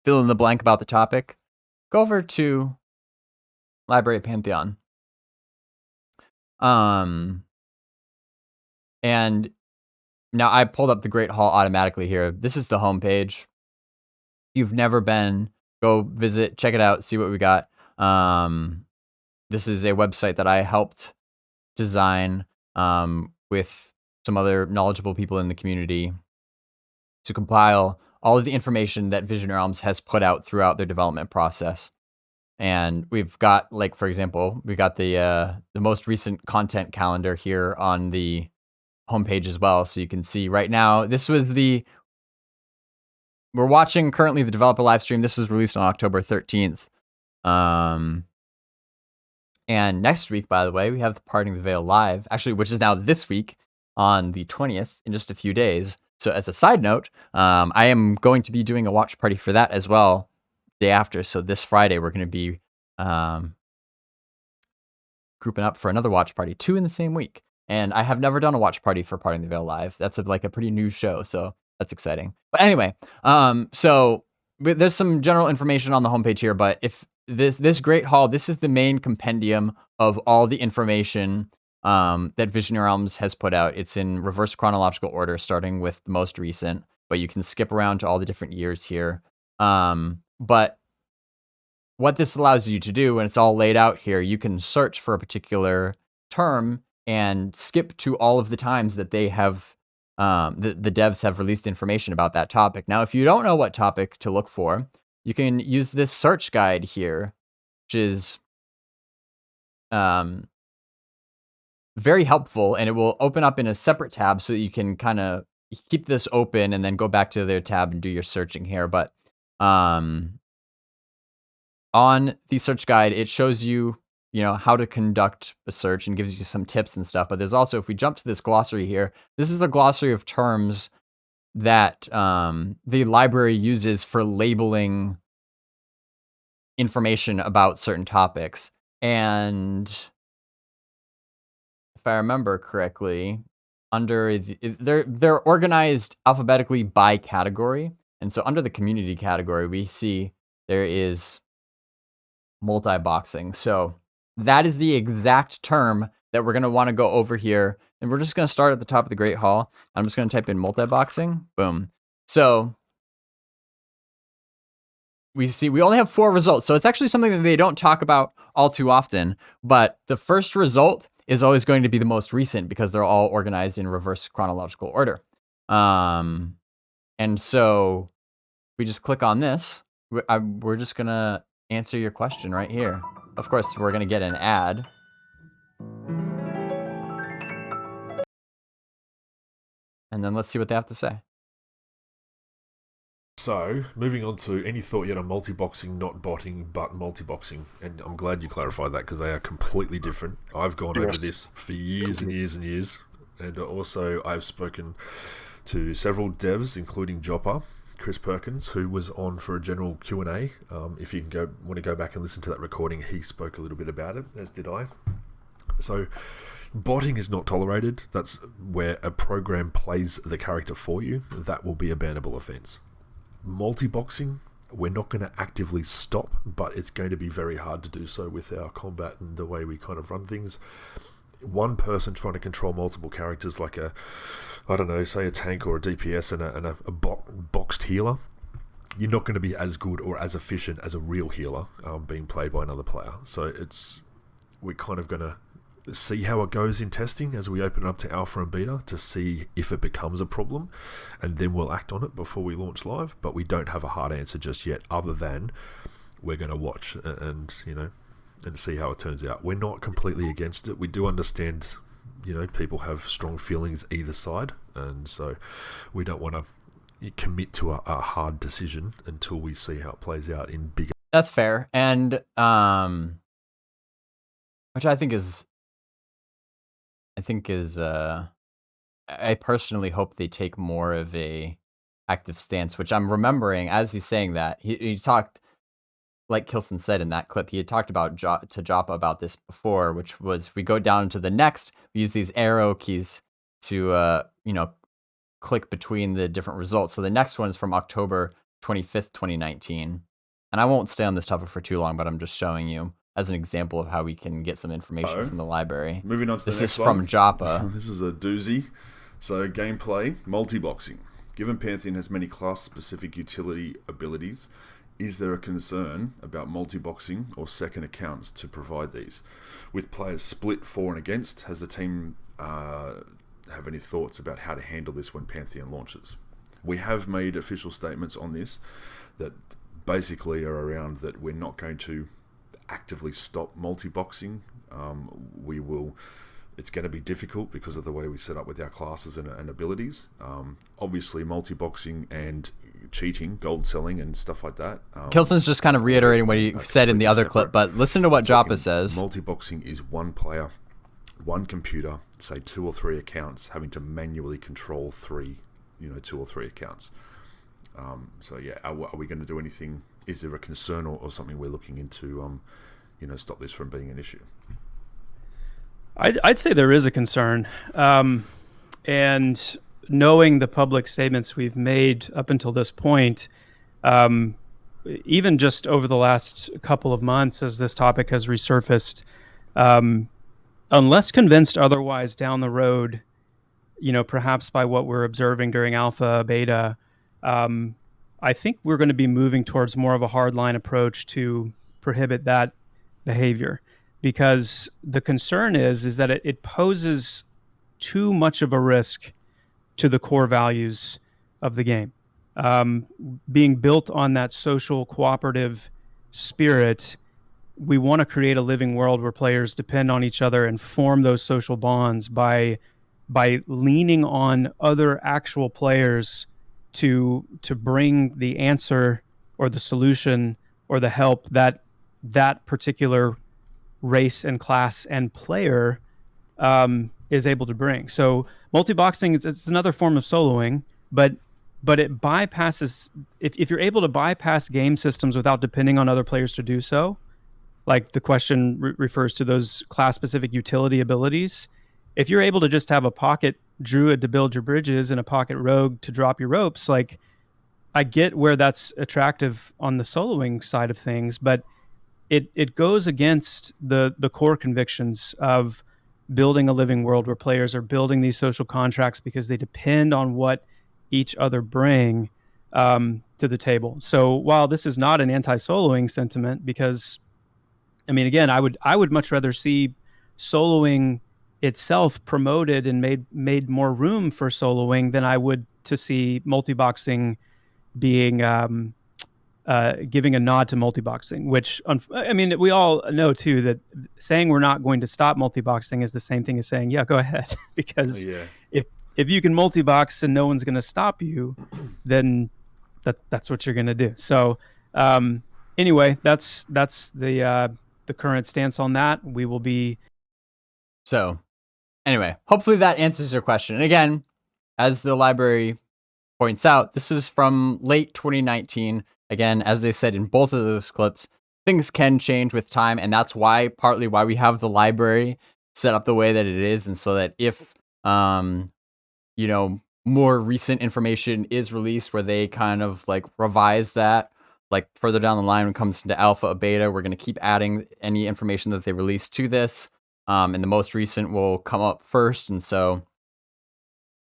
fill in the blank about the topic? Go over to Library of Pantheon. And now I pulled up the Great Hall automatically here. This is the homepage. If you've never been, go visit, check it out, see what we got. This is a website that I helped design with some other knowledgeable people in the community to compile all of the information that Vision Realms has put out throughout their development process. And we've got, like, for example, we got the most recent content calendar here on the homepage as well. So you can see right now, we're watching currently the developer live stream. This was released on October 13th. And next week, by the way, we have the Parting the Veil live, actually, which is now this week on the 20th in just a few days. So as a side note, I am going to be doing a watch party for that as well day after. So this Friday, we're going to be grouping up for another watch party, 2 in the same week. And I have never done a watch party for Parting the Veil Live. That's like a pretty new show, so that's exciting. But anyway, so there's some general information on the homepage here, but if this Great Hall, this is the main compendium of all the information that Visionary Realms has put out. It's in reverse chronological order, starting with the most recent, but you can skip around to all the different years here. But what this allows you to do, and it's all laid out here, you can search for a particular term and skip to all of the times that they have, the devs have released information about that topic. Now, if you don't know what topic to look for, you can use this search guide here, which is very helpful, and it will open up in a separate tab so that you can kind of keep this open and then go back to their tab and do your searching here. But on the search guide, it shows you, how to conduct a search and gives you some tips and stuff. But there's also, if we jump to this glossary here, this is a glossary of terms that the library uses for labeling information about certain topics. And if I remember correctly, under they're organized alphabetically by category. And so under the community category, we see there is multi-boxing. So that is the exact term that we're going to want to go over here. And we're just going to start at the top of the Great Hall. I'm just going to type in multi-boxing. Boom. So we only have 4 results. So it's actually something that they don't talk about all too often. But the first result is always going to be the most recent because they're all organized in reverse chronological order. And so we just click on this. We're just going to answer your question right here. Of course, we're going to get an ad. And then let's see what they have to say. So, moving on to any thought yet on multi-boxing, not botting, but multi-boxing. And I'm glad you clarified that because they are completely different. I've gone over this for years and years and years. And also, I've spoken to several devs, including Jopper, Chris Perkins, who was on for a general Q&A. If you want to go back and listen to that recording, he spoke a little bit about it, as did I. So, botting is not tolerated. That's where a program plays the character for you. That will be a bannable offence. Multi-boxing, we're not going to actively stop, but it's going to be very hard to do so with our combat and the way we kind of run things. One person trying to control multiple characters, like say a tank or a DPS and a boxed healer, you're not going to be as good or as efficient as a real healer being played by another player. So we're kind of going to see how it goes in testing as we open it up to alpha and beta to see if it becomes a problem, and then we'll act on it before we launch live. But we don't have a hard answer just yet, other than we're going to watch and see how it turns out. We're not completely against it. We do understand, people have strong feelings either side, and so we don't want to commit to a hard decision until we see how it plays out in bigger. That's fair, and which I think is I personally hope they take more of a active stance, which I'm remembering as he's saying that he talked, like Kilson said in that clip, he had talked about to Joppa about this before, which was we go down to the next, we use these arrow keys to click between the different results. So the next one is from October 25th, 2019. And I won't stay on this topic for too long, but I'm just showing you as an example of how we can get some information from the library. Moving on to the next one. This is from Joppa. This is a doozy. So gameplay, multi-boxing. Given Pantheon has many class-specific utility abilities, is there a concern about multi-boxing or second accounts to provide these? With players split for and against, has the team have any thoughts about how to handle this when Pantheon launches? We have made official statements on this that basically are around that we're not going to actively stop multi-boxing. We will. It's going to be difficult because of the way we set up with our classes and abilities. Obviously, multi-boxing and cheating, gold selling, and stuff like that. Kilson's just kind of reiterating what he said in the other clip, but listen to what Joppa says. Multi-boxing is one player, one computer, say 2 or 3 accounts, having to manually control 2 or 3 accounts. So yeah, are we going to do anything? Is there a concern or something we're looking into, stop this from being an issue? I'd say there is a concern. And knowing the public statements we've made up until this point, even just over the last couple of months as this topic has resurfaced, unless convinced otherwise down the road, perhaps by what we're observing during alpha, beta, I think we're going to be moving towards more of a hardline approach to prohibit that behavior, because the concern is that it poses too much of a risk to the core values of the game. Being built on that social cooperative spirit, we want to create a living world where players depend on each other and form those social bonds by leaning on other actual players to bring the answer or the solution or the help that particular race and class and player is able to bring. So multi-boxing it's another form of soloing, but it bypasses, if you're able to bypass game systems without depending on other players to do so, like the question refers to those class-specific utility abilities. If you're able to just have a pocket druid to build your bridges and a pocket rogue to drop your ropes, like, I get where that's attractive on the soloing side of things, but it goes against the core convictions of building a living world where players are building these social contracts because they depend on what each other bring to the table. So while this is not an anti-soloing sentiment, because I mean, again, I would much rather see soloing itself promoted and made more room for soloing than I would to see multi-boxing being giving a nod to multi-boxing, which I mean, we all know too that saying we're not going to stop multi-boxing is the same thing as saying, yeah, go ahead, because if you can multi-box and no one's going to stop you, then that's what you're going to do. So anyway, that's the current stance on that. We will be. So anyway, hopefully that answers your question. And again, as the library points out, this is from late 2019. Again, as they said in both of those clips, things can change with time, and that's partly why we have the library set up the way that it is, and so that if more recent information is released where they kind of like revise that, like further down the line when it comes into alpha or beta, we're going to keep adding any information that they release to this, and the most recent will come up first, and so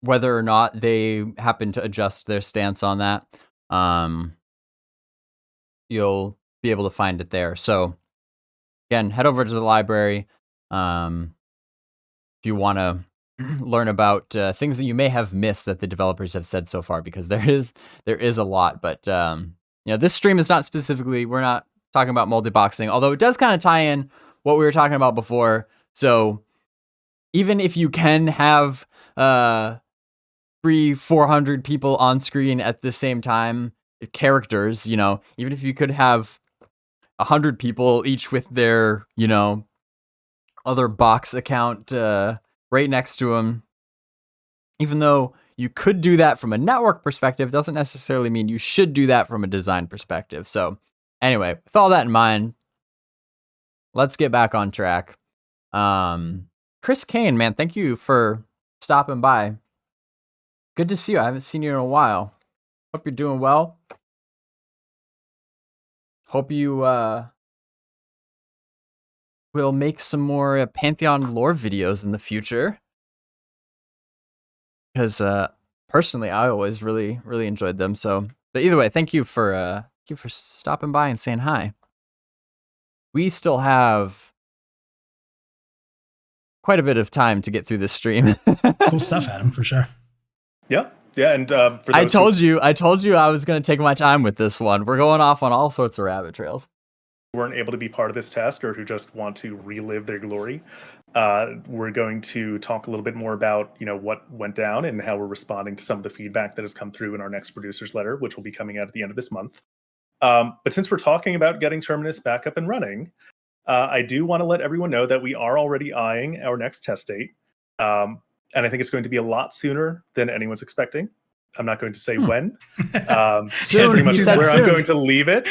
whether or not they happen to adjust their stance on that, you'll be able to find it there. So again, head over to the library if you want to learn about things that you may have missed that the developers have said so far, because there is a lot. But this stream is not specifically, we're not talking about multi-boxing, although it does kind of tie in what we were talking about before. So even if you can have 300-400 people on screen at the same time, characters, even if you could have 100 people each with their other box account right next to them, even though you could do that from a network perspective, doesn't necessarily mean you should do that from a design perspective. So anyway, with all that in mind, let's get back on track. Chris Kane, man, thank you for stopping by. Good to see you. I haven't seen you in a while. Hope you're doing well. Hope you will make some more Pantheon lore videos in the future. Because personally, I always really, really enjoyed them. So, but either way, thank you for stopping by and saying hi. We still have quite a bit of time to get through this stream. Cool stuff, Adam, for sure. Yeah, and for those I told you I was going to take my time with this one. We're going off on all sorts of rabbit trails. who weren't able to be part of this test or who just want to relive their glory, we're going to talk a little bit more about what went down and how we're responding to some of the feedback that has come through in our next producer's letter, which will be coming out at the end of this month. But since we're talking about getting Terminus back up and running, I do want to let everyone know that we are already eyeing our next test date. And I think it's going to be a lot sooner than anyone's expecting. I'm not going to say when. Pretty much where I'm going to leave it.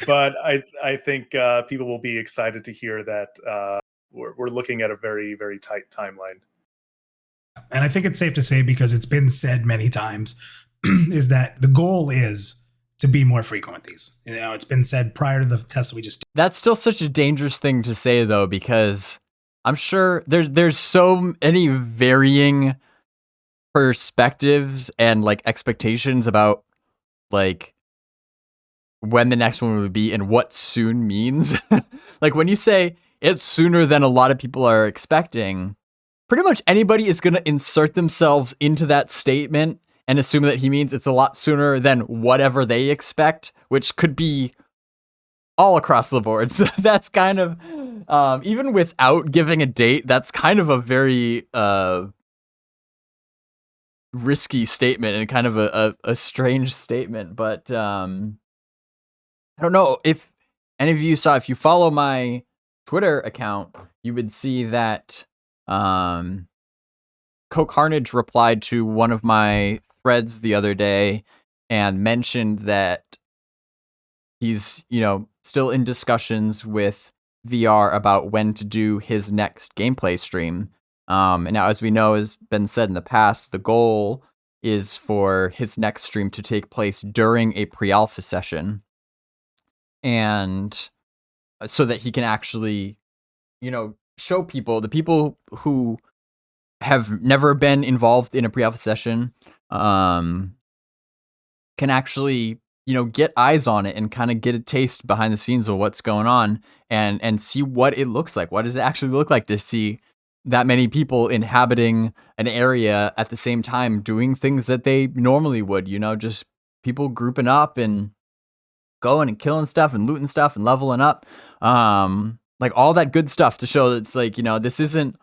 But I think people will be excited to hear that we're looking at a very, very tight timeline. And I think it's safe to say, because it's been said many times, is that the goal is to be more frequent with these. You know, it's been said prior to the test we just did. That's still such a dangerous thing to say, though, because I'm sure there's so many varying perspectives and like expectations about like when the next one would be and what soon means. Like when you say it's sooner than a lot of people are expecting, pretty much anybody is going to insert themselves into that statement and assume that he means it's a lot sooner than whatever they expect, which could be all across the board. So that's kind of, even without giving a date, that's kind of a very risky statement and kind of a strange statement. But I don't know if any of you saw, if you follow my Twitter account, you would see that Carnage replied to one of my threads the other day and mentioned that he's, still in discussions with VR about when to do his next gameplay stream. And now, as we know, has been said in the past, the goal is for his next stream to take place during a pre-alpha session. And so that he can actually, show people, the people who have never been involved in a pre-alpha session, can actually, get eyes on it and kind of get a taste behind the scenes of what's going on and see what it looks like. What does it actually look like to see that many people inhabiting an area at the same time doing things that they normally would, just people grouping up and going and killing stuff and looting stuff and leveling up. Like all that good stuff to show that it's like, this isn't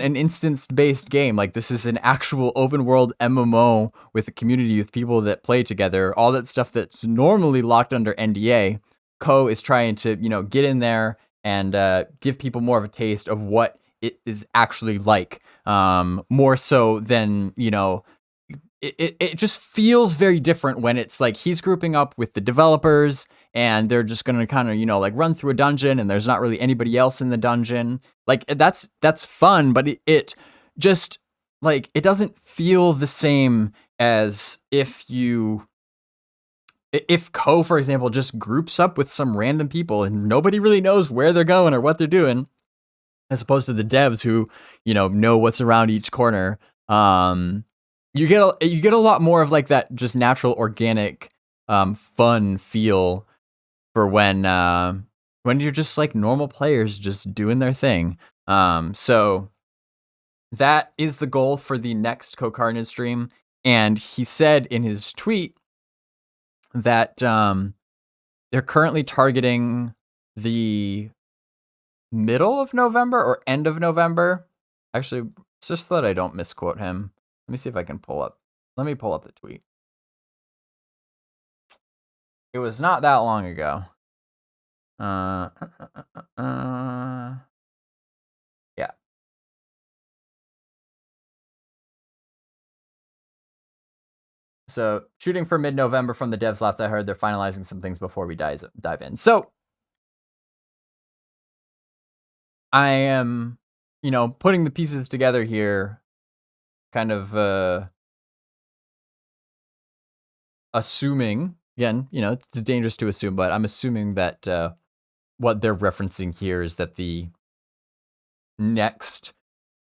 an instance-based game. Like, this is an actual open-world MMO with a community with people that play together. All that stuff that's normally locked under NDA, Co is trying to, get in there and give people more of a taste of what it is actually like. More so than, it just feels very different when it's like he's grouping up with the developers and they're just going to kind of, like run through a dungeon and there's not really anybody else in the dungeon. Like that's fun, but it just like, it doesn't feel the same as if Co, for example, just groups up with some random people and nobody really knows where they're going or what they're doing, as opposed to the devs who, know what's around each corner. You get a lot more of like that just natural, organic, fun feel for when you're just like normal players just doing their thing. So that is the goal for the next Carnage stream. And he said in his tweet that they're currently targeting the middle of November or end of November. Actually, it's just that I don't misquote him. Let me see if I can let me pull up the tweet. It was not that long ago. Yeah. So, shooting for mid-November from the devs last I heard. They're finalizing some things before we dive in. So, I am, putting the pieces together here, kind of assuming, again, it's dangerous to assume, but I'm assuming that what they're referencing here is that the next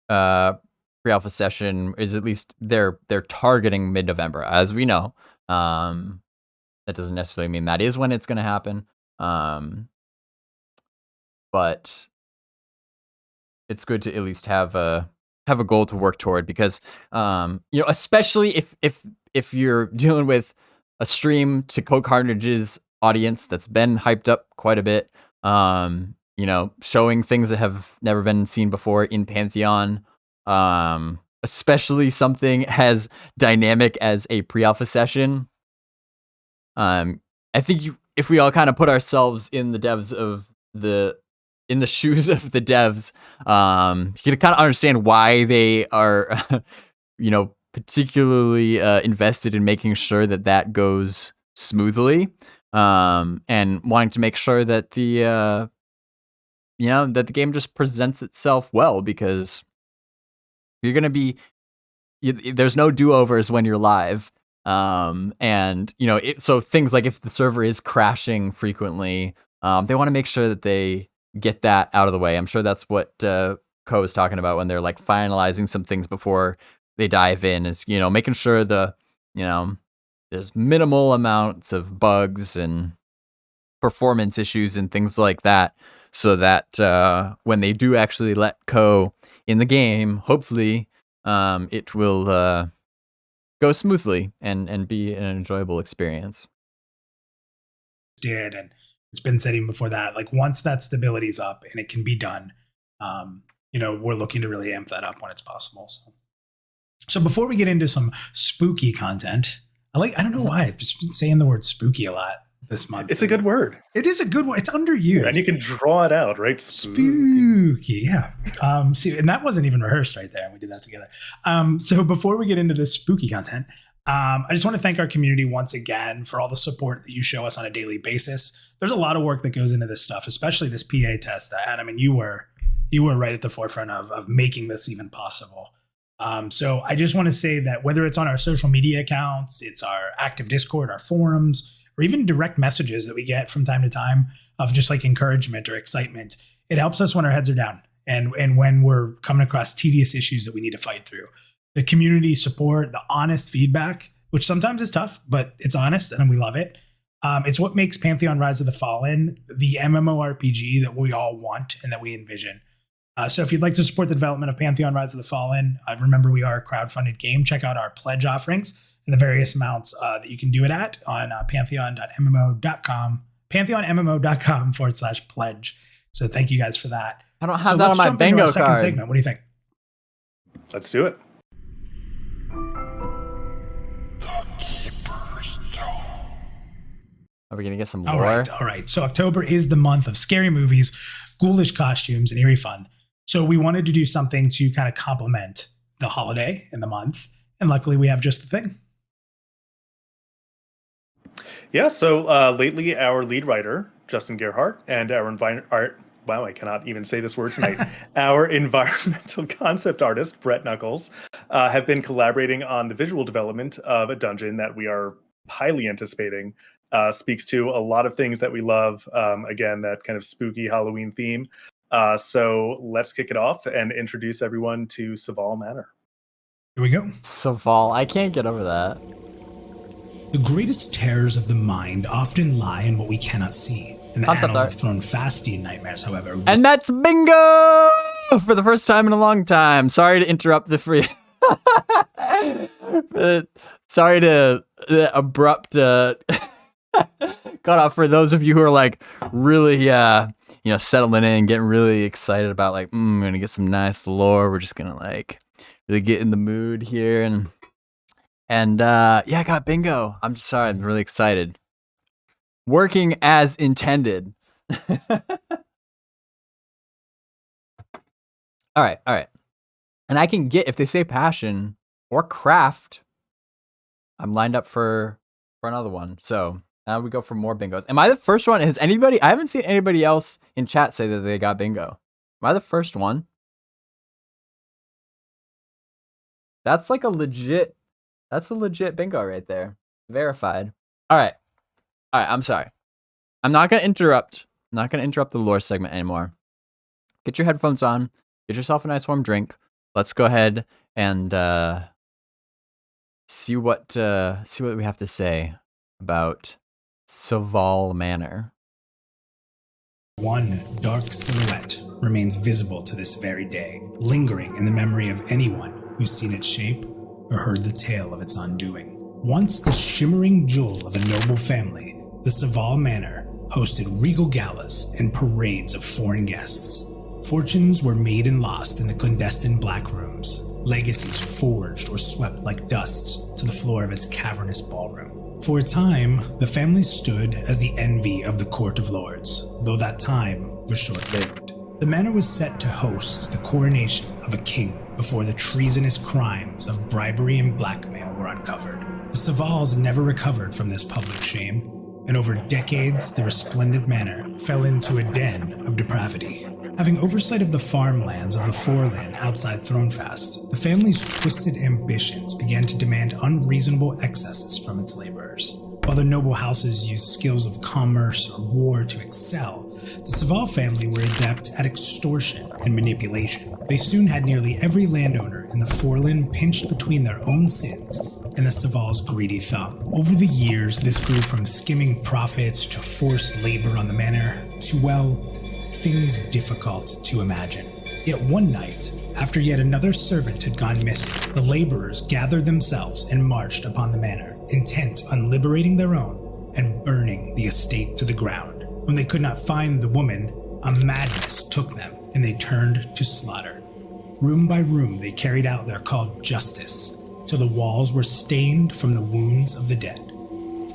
pre-alpha session is, at least they're targeting mid-November. As we know, that doesn't necessarily mean that is when it's going to happen, but it's good to at least have a goal to work toward, because especially if you're dealing with a stream to Carnage's audience that's been hyped up quite a bit, showing things that have never been seen before in Pantheon, especially something as dynamic as a pre-alpha session. I think if we all kind of put ourselves in the shoes of the devs, you can kind of understand why they are, particularly invested in making sure that goes smoothly, and wanting to make sure that the that the game just presents itself well, because you're going to be, there's no do-overs when you're live. And so things like if the server is crashing frequently, they want to make sure that they get that out of the way. I'm sure that's what Co is talking about when they're like finalizing some things before they dive in, is making sure there's minimal amounts of bugs and performance issues and things like that, so that when they do actually let Co in the game, hopefully it will go smoothly and be an enjoyable experience. And it's been setting before that. Like once that stability's up and it can be done, we're looking to really amp that up when it's possible. So before we get into some spooky content, I don't know why I've just been saying the word spooky a lot this month. It's a good word. It is a good word. It's underused. And you can draw it out, right? Spooky, yeah. See, and that wasn't even rehearsed right there. We did that together. So before we get into the spooky content, I just want to thank our community once again for all the support that you show us on a daily basis. There's a lot of work that goes into this stuff, especially this PA test that, Adam, and you were right at the forefront of making this even possible. So I just want to say that whether it's on our social media accounts, it's our active Discord, our forums, or even direct messages that we get from time to time of just like encouragement or excitement, it helps us when our heads are down and when we're coming across tedious issues that we need to fight through. The community support, the honest feedback, which sometimes is tough, but it's honest and we love it. It's what makes Pantheon Rise of the Fallen the MMORPG that we all want and that we envision. So if you'd like to support the development of Pantheon Rise of the Fallen, remember we are a crowdfunded game. Check out our pledge offerings and the various amounts that you can do it at on pantheon.mmo.com, pantheonmmo.com/pledge. So thank you guys for that. I don't have that on my bingo second card. segment. What do you think? Let's do it. Are we going to get some lore? All right. So October is the month of scary movies, ghoulish costumes, and eerie fun. So we wanted to do something to kind of complement the holiday and the month. And luckily we have just the thing. Yeah, so lately our lead writer, Justin Gerhardt, and wow, I cannot even say this word tonight. Our environmental concept artist, Brett Knuckles, have been collaborating on the visual development of a dungeon that we are highly anticipating. Speaks to a lot of things that we love. Again, that kind of spooky Halloween theme. So let's kick it off and introduce everyone to Sevil Manor. Here we go. Sevil, I can't get over that. The greatest terrors of the mind often lie in what we cannot see. And the annals have thrown Fastian nightmares, however. And that's bingo for the first time in a long time. Sorry to interrupt the free. Sorry to the abrupt cut off for those of you who are like really, settling in, getting really excited about like, we're gonna get some nice lore. We're just gonna like really get in the mood here and I got bingo. I'm just sorry. I'm really excited. Working as intended. All right. And I can get, if they say passion or craft, I'm lined up for another one. So now we go for more bingos. Am I the first one? I haven't seen anybody else in chat say that they got bingo. Am I the first one? That's like a legit bingo right there. Verified. All right. I'm sorry. I'm not going to interrupt. I'm not going to interrupt the lore segment anymore. Get your headphones on. Get yourself a nice warm drink. Let's go ahead and see what we have to say about Sevil Manor. One dark silhouette remains visible to this very day, lingering in the memory of anyone who's seen its shape or heard the tale of its undoing. Once the shimmering jewel of a noble family, the Sevil Manor hosted regal galas and parades of foreign guests. Fortunes were made and lost in the clandestine black rooms. Legacies forged or swept like dust to the floor of its cavernous ballroom. For a time, the family stood as the envy of the Court of Lords, though that time was short-lived. The manor was set to host the coronation of a king before the treasonous crimes of bribery and blackmail were uncovered. The Sevils never recovered from this public shame, and over decades, the resplendent manor fell into a den of depravity. Having oversight of the farmlands of the Foreland outside Thronefast, the family's twisted ambitions began to demand unreasonable excesses from its laborers. While the noble houses used skills of commerce or war to excel, the Sevil family were adept at extortion and manipulation. They soon had nearly every landowner in the Foreland pinched between their own sins and the Sevil's greedy thumb. Over the years, this grew from skimming profits to forced labor on the manor to, well, things difficult to imagine. Yet one night, after yet another servant had gone missing, the laborers gathered themselves and marched upon the manor, intent on liberating their own and burning the estate to the ground. When they could not find the woman, a madness took them and they turned to slaughter. Room by room, they carried out their called justice, till the walls were stained from the wounds of the dead.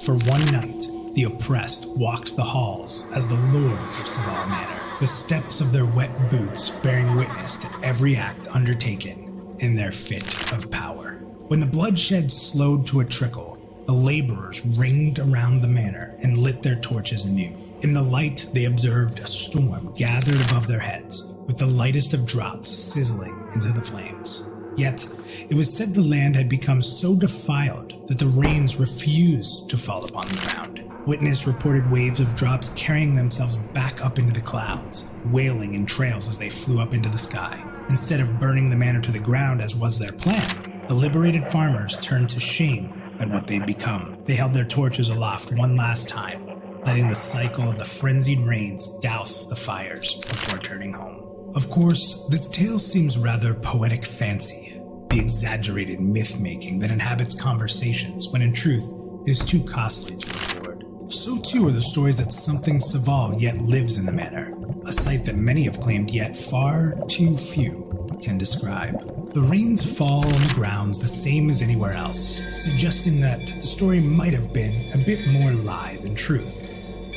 For one night, the oppressed walked the halls as the lords of Sevil Manor, the steps of their wet boots bearing witness to every act undertaken in their fit of power. When the bloodshed slowed to a trickle, the laborers ringed around the manor and lit their torches anew. In the light, they observed a storm gathered above their heads, with the lightest of drops sizzling into the flames. Yet, it was said the land had become so defiled that the rains refused to fall upon the ground. Witness reported waves of drops carrying themselves back up into the clouds, wailing in trails as they flew up into the sky. Instead of burning the manor to the ground as was their plan, the liberated farmers turned to shame at what they'd become. They held their torches aloft one last time, letting the cycle of the frenzied rains douse the fires before turning home. Of course, this tale seems rather poetic fancy, the exaggerated myth-making that inhabits conversations when in truth it is too costly to afford. So too are the stories that something Sevil yet lives in the manor, a sight that many have claimed yet far too few can describe. The rains fall on the grounds the same as anywhere else, suggesting that the story might have been a bit more lie than truth.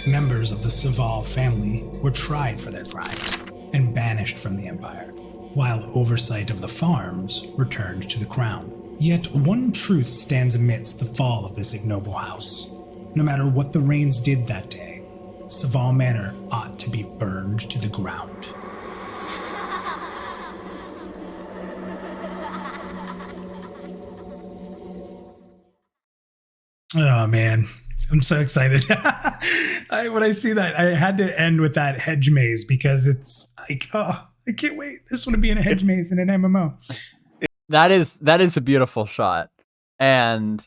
Members of the Sevil family were tried for their crimes and banished from the empire, while oversight of the farms returned to the crown. Yet one truth stands amidst the fall of this ignoble house. No matter what the rains did that day, Sevil Manor ought to be burned to the ground. Oh man, I'm so excited. When I see that, I had to end with that hedge maze because it's like, oh, I can't wait. I just want to be in a hedge maze in an MMO. That is a beautiful shot. And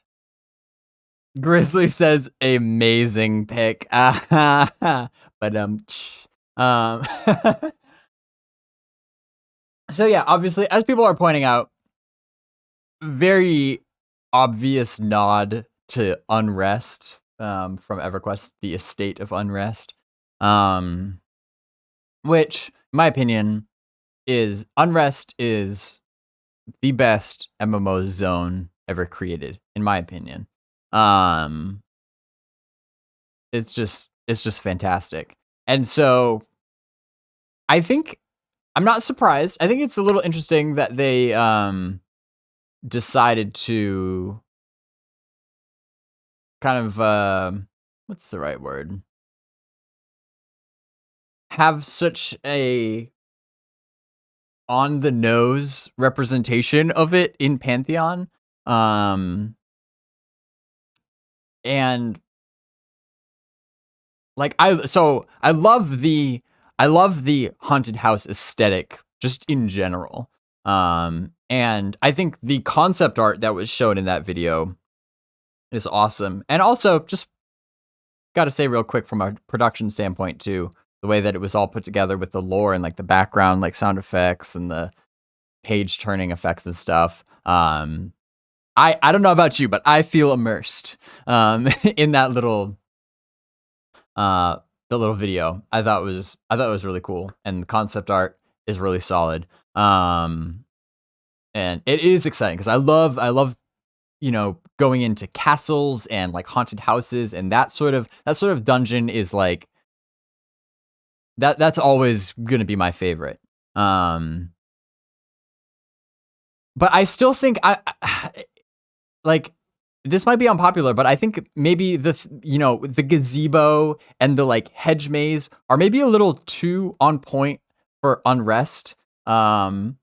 Grizzly says amazing pick. But so yeah, obviously, as people are pointing out, very obvious nod to Unrest from EverQuest, the Estate of Unrest, which, in my opinion, is Unrest is the best MMO zone ever created, in my opinion. It's just fantastic. And so I think I'm not surprised. I think it's a little interesting that they decided to kind of what's the right word? Have such a on the nose representation of it in Pantheon. And like I love the haunted house aesthetic just in general. And I think the concept art that was shown in that video is awesome. And also, just got to say real quick from a production standpoint too, the way that it was all put together with the lore and like the background, like sound effects and the page turning effects and stuff. I don't know about you, but I feel immersed in that little the little video. I thought it was really cool, and the concept art is really solid. And it is exciting because I love going into castles and like haunted houses, and that sort of dungeon is like that's always gonna be my favorite. But I still think I like, this might be unpopular, but I think maybe the gazebo and the like hedge maze are maybe a little too on point for Unrest. My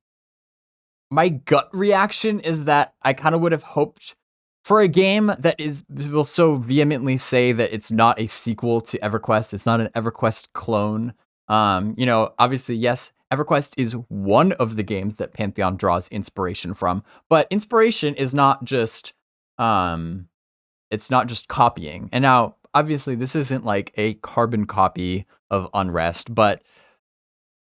gut reaction is that I kind of would have hoped for a game that will so vehemently say that it's not a sequel to EverQuest. It's not an EverQuest clone. Obviously, yes, EverQuest is one of the games that Pantheon draws inspiration from, but inspiration is not just it's not just copying. And now, obviously, this isn't like a carbon copy of Unrest, but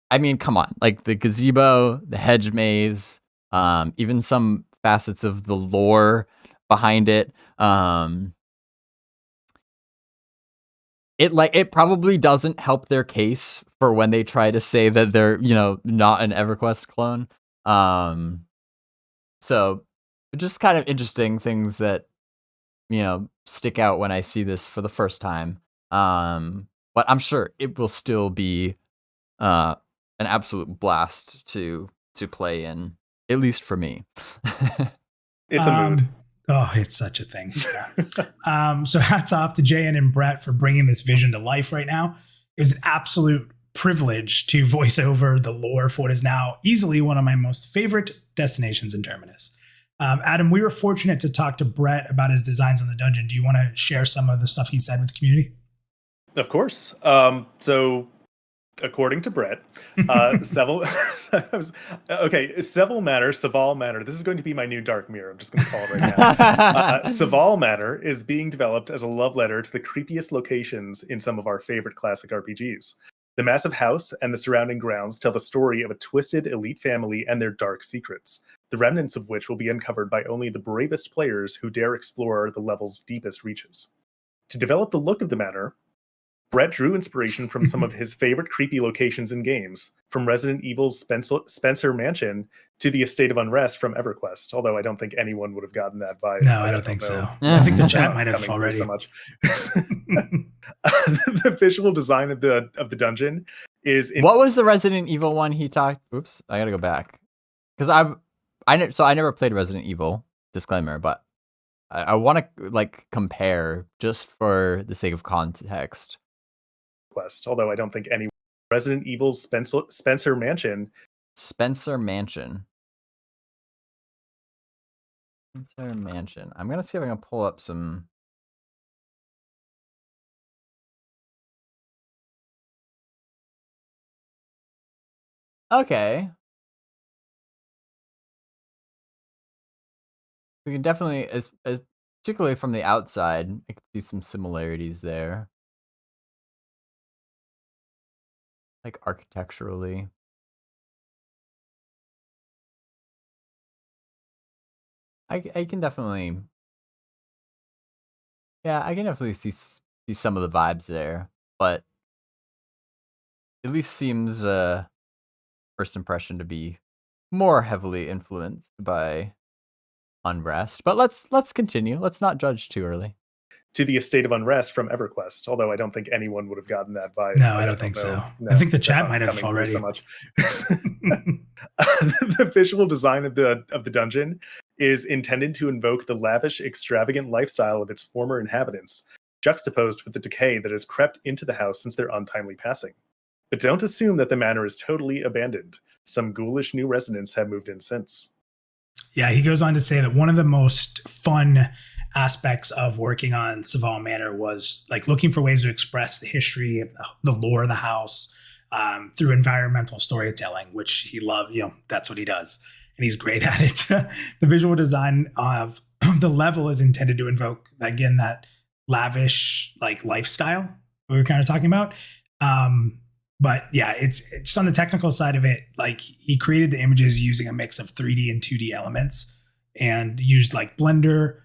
I mean, come on, like the gazebo, the hedge maze, even some facets of the lore behind it. It probably doesn't help their case for when they try to say that they're, not an EverQuest clone. So just kind of interesting things that, stick out when I see this for the first time. But I'm sure it will still be an absolute blast to play in, at least for me. It's a mood. Oh, it's such a thing. Yeah. So hats off to JN and Brett for bringing this vision to life right now. It was an absolute privilege to voice over the lore for what is now easily one of my most favorite destinations in Terminus. Adam, we were fortunate to talk to Brett about his designs on the dungeon. Do you want to share some of the stuff he said with the community? Of course. So according to Brett, Sevil Manor. This is going to be my new dark mirror. I'm just going to call it right now. Sevil Manor is being developed as a love letter to the creepiest locations in some of our favorite classic RPGs. The massive house and the surrounding grounds tell the story of a twisted elite family and their dark secrets, the remnants of which will be uncovered by only the bravest players who dare explore the level's deepest reaches. To develop the look of the manor, Brett drew inspiration from some of his favorite creepy locations in games, from Resident Evil's Spencer Mansion to the Estate of Unrest from EverQuest, although I don't think anyone would have gotten that vibe. No, I don't think so. I think the chat might have already. So much. The visual design of the dungeon is... What was the Resident Evil one he talked... Oops, I gotta go back. Because I never played Resident Evil, disclaimer, but I want to compare just for the sake of context. Although I don't think any Resident Evil's Spencer Mansion. Spencer Mansion. I'm gonna see if I can pull up some. Okay. We can definitely, as particularly from the outside, I can see some similarities there. Like architecturally. I can definitely... Yeah, I can definitely see some of the vibes there, but at least seems first impression to be more heavily influenced by Unrest. But let's continue. Let's not judge too early. To the Estate of Unrest from EverQuest, although I don't think anyone would have gotten that vibe. No, I don't think so. No, I think the chat might have already. So much. The visual design of the dungeon is intended to invoke the lavish, extravagant lifestyle of its former inhabitants, juxtaposed with the decay that has crept into the house since their untimely passing. But don't assume that the manor is totally abandoned. Some ghoulish new residents have moved in since. Yeah, he goes on to say that one of the most fun aspects of working on Sevil Manor was looking for ways to express the history of the lore of the house through environmental storytelling, which he loved. That's what he does, and he's great at it. The visual design of the level is intended to invoke, again, that lavish lifestyle we were kind of talking about. But yeah, it's just on the technical side of it. He created the images using a mix of 3D and 2D elements, and used Blender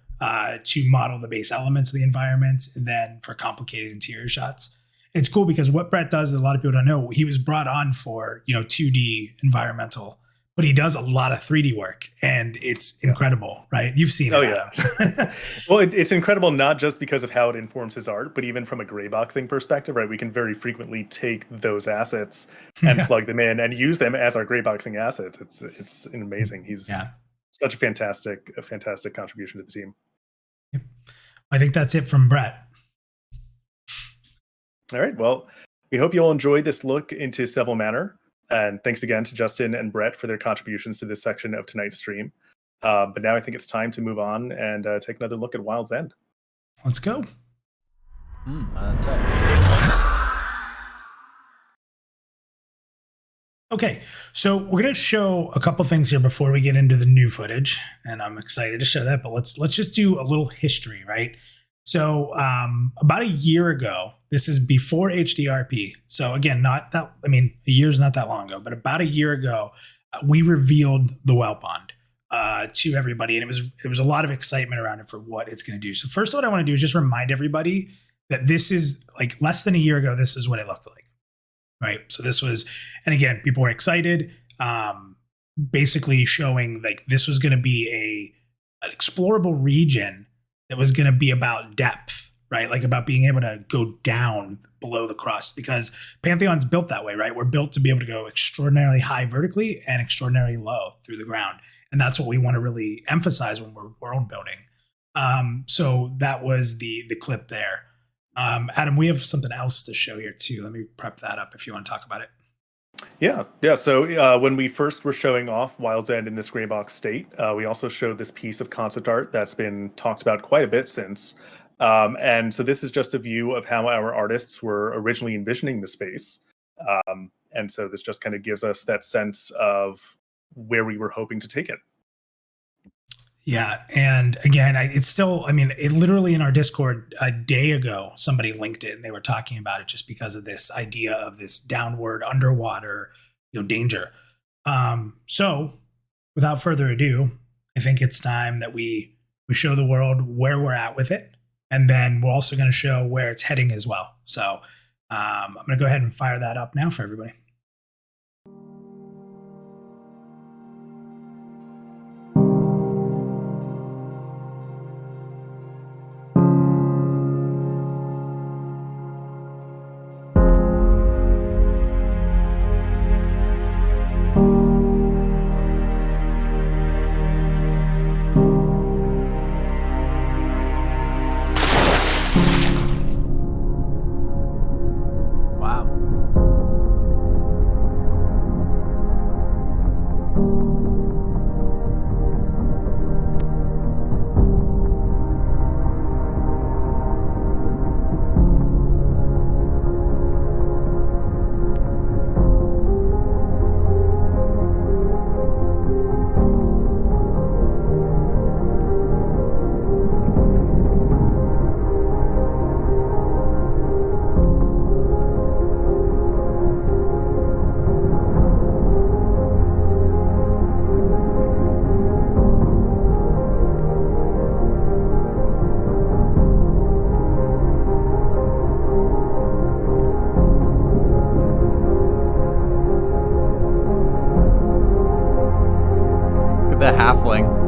to model the base elements of the environment, and then for complicated interior shots. It's cool because what Brett does, a lot of people don't know, he was brought on for 2D environmental, but he does a lot of 3D work, and it's incredible, right? You've seen it. Oh yeah. Well, it's incredible not just because of how it informs his art, but even from a gray boxing perspective, right? We can very frequently take those assets and plug them in and use them as our gray boxing assets. It's amazing. He's such a fantastic contribution to the team. I think that's it from Brett. All right. Well, we hope you all enjoyed this look into Sevil Manor. And thanks again to Justin and Brett for their contributions to this section of tonight's stream. But now I think it's time to move on and take another look at Wild's End. Let's go. That's right. Okay, so we're going to show a couple things here before we get into the new footage, and I'm excited to show that. But let's just do a little history, right? So about a year ago, this is before HDRP. So again, a year's not that long ago, but about a year ago, we revealed the Wellpond to everybody, and it was a lot of excitement around it for what it's going to do. So first, what I want to do is just remind everybody that this is like less than a year ago. This is what it looked like, right? So this was, and again, people were excited, basically showing like this was going to be an explorable region that was going to be about depth, right? Like about being able to go down below the crust, because Pantheon's built that way, right? We're built to be able to go extraordinarily high vertically and extraordinarily low through the ground. And that's what we want to really emphasize when we're world building. So that was the clip there. Adam, we have something else to show here too. Let me prep that up if you want to talk about it. Yeah. So when we first were showing off Wild's End in this gray box state, we also showed this piece of concept art that's been talked about quite a bit since. And so this is just a view of how our artists were originally envisioning the space. And so this just kind of gives us that sense of where we were hoping to take it. Yeah. And again, it literally in our Discord a day ago, somebody linked it and they were talking about it just because of this idea of this downward underwater, danger. So without further ado, I think it's time that we show the world where we're at with it. And then we're also going to show where it's heading as well. So I'm going to go ahead and fire that up now for everybody. The halfling.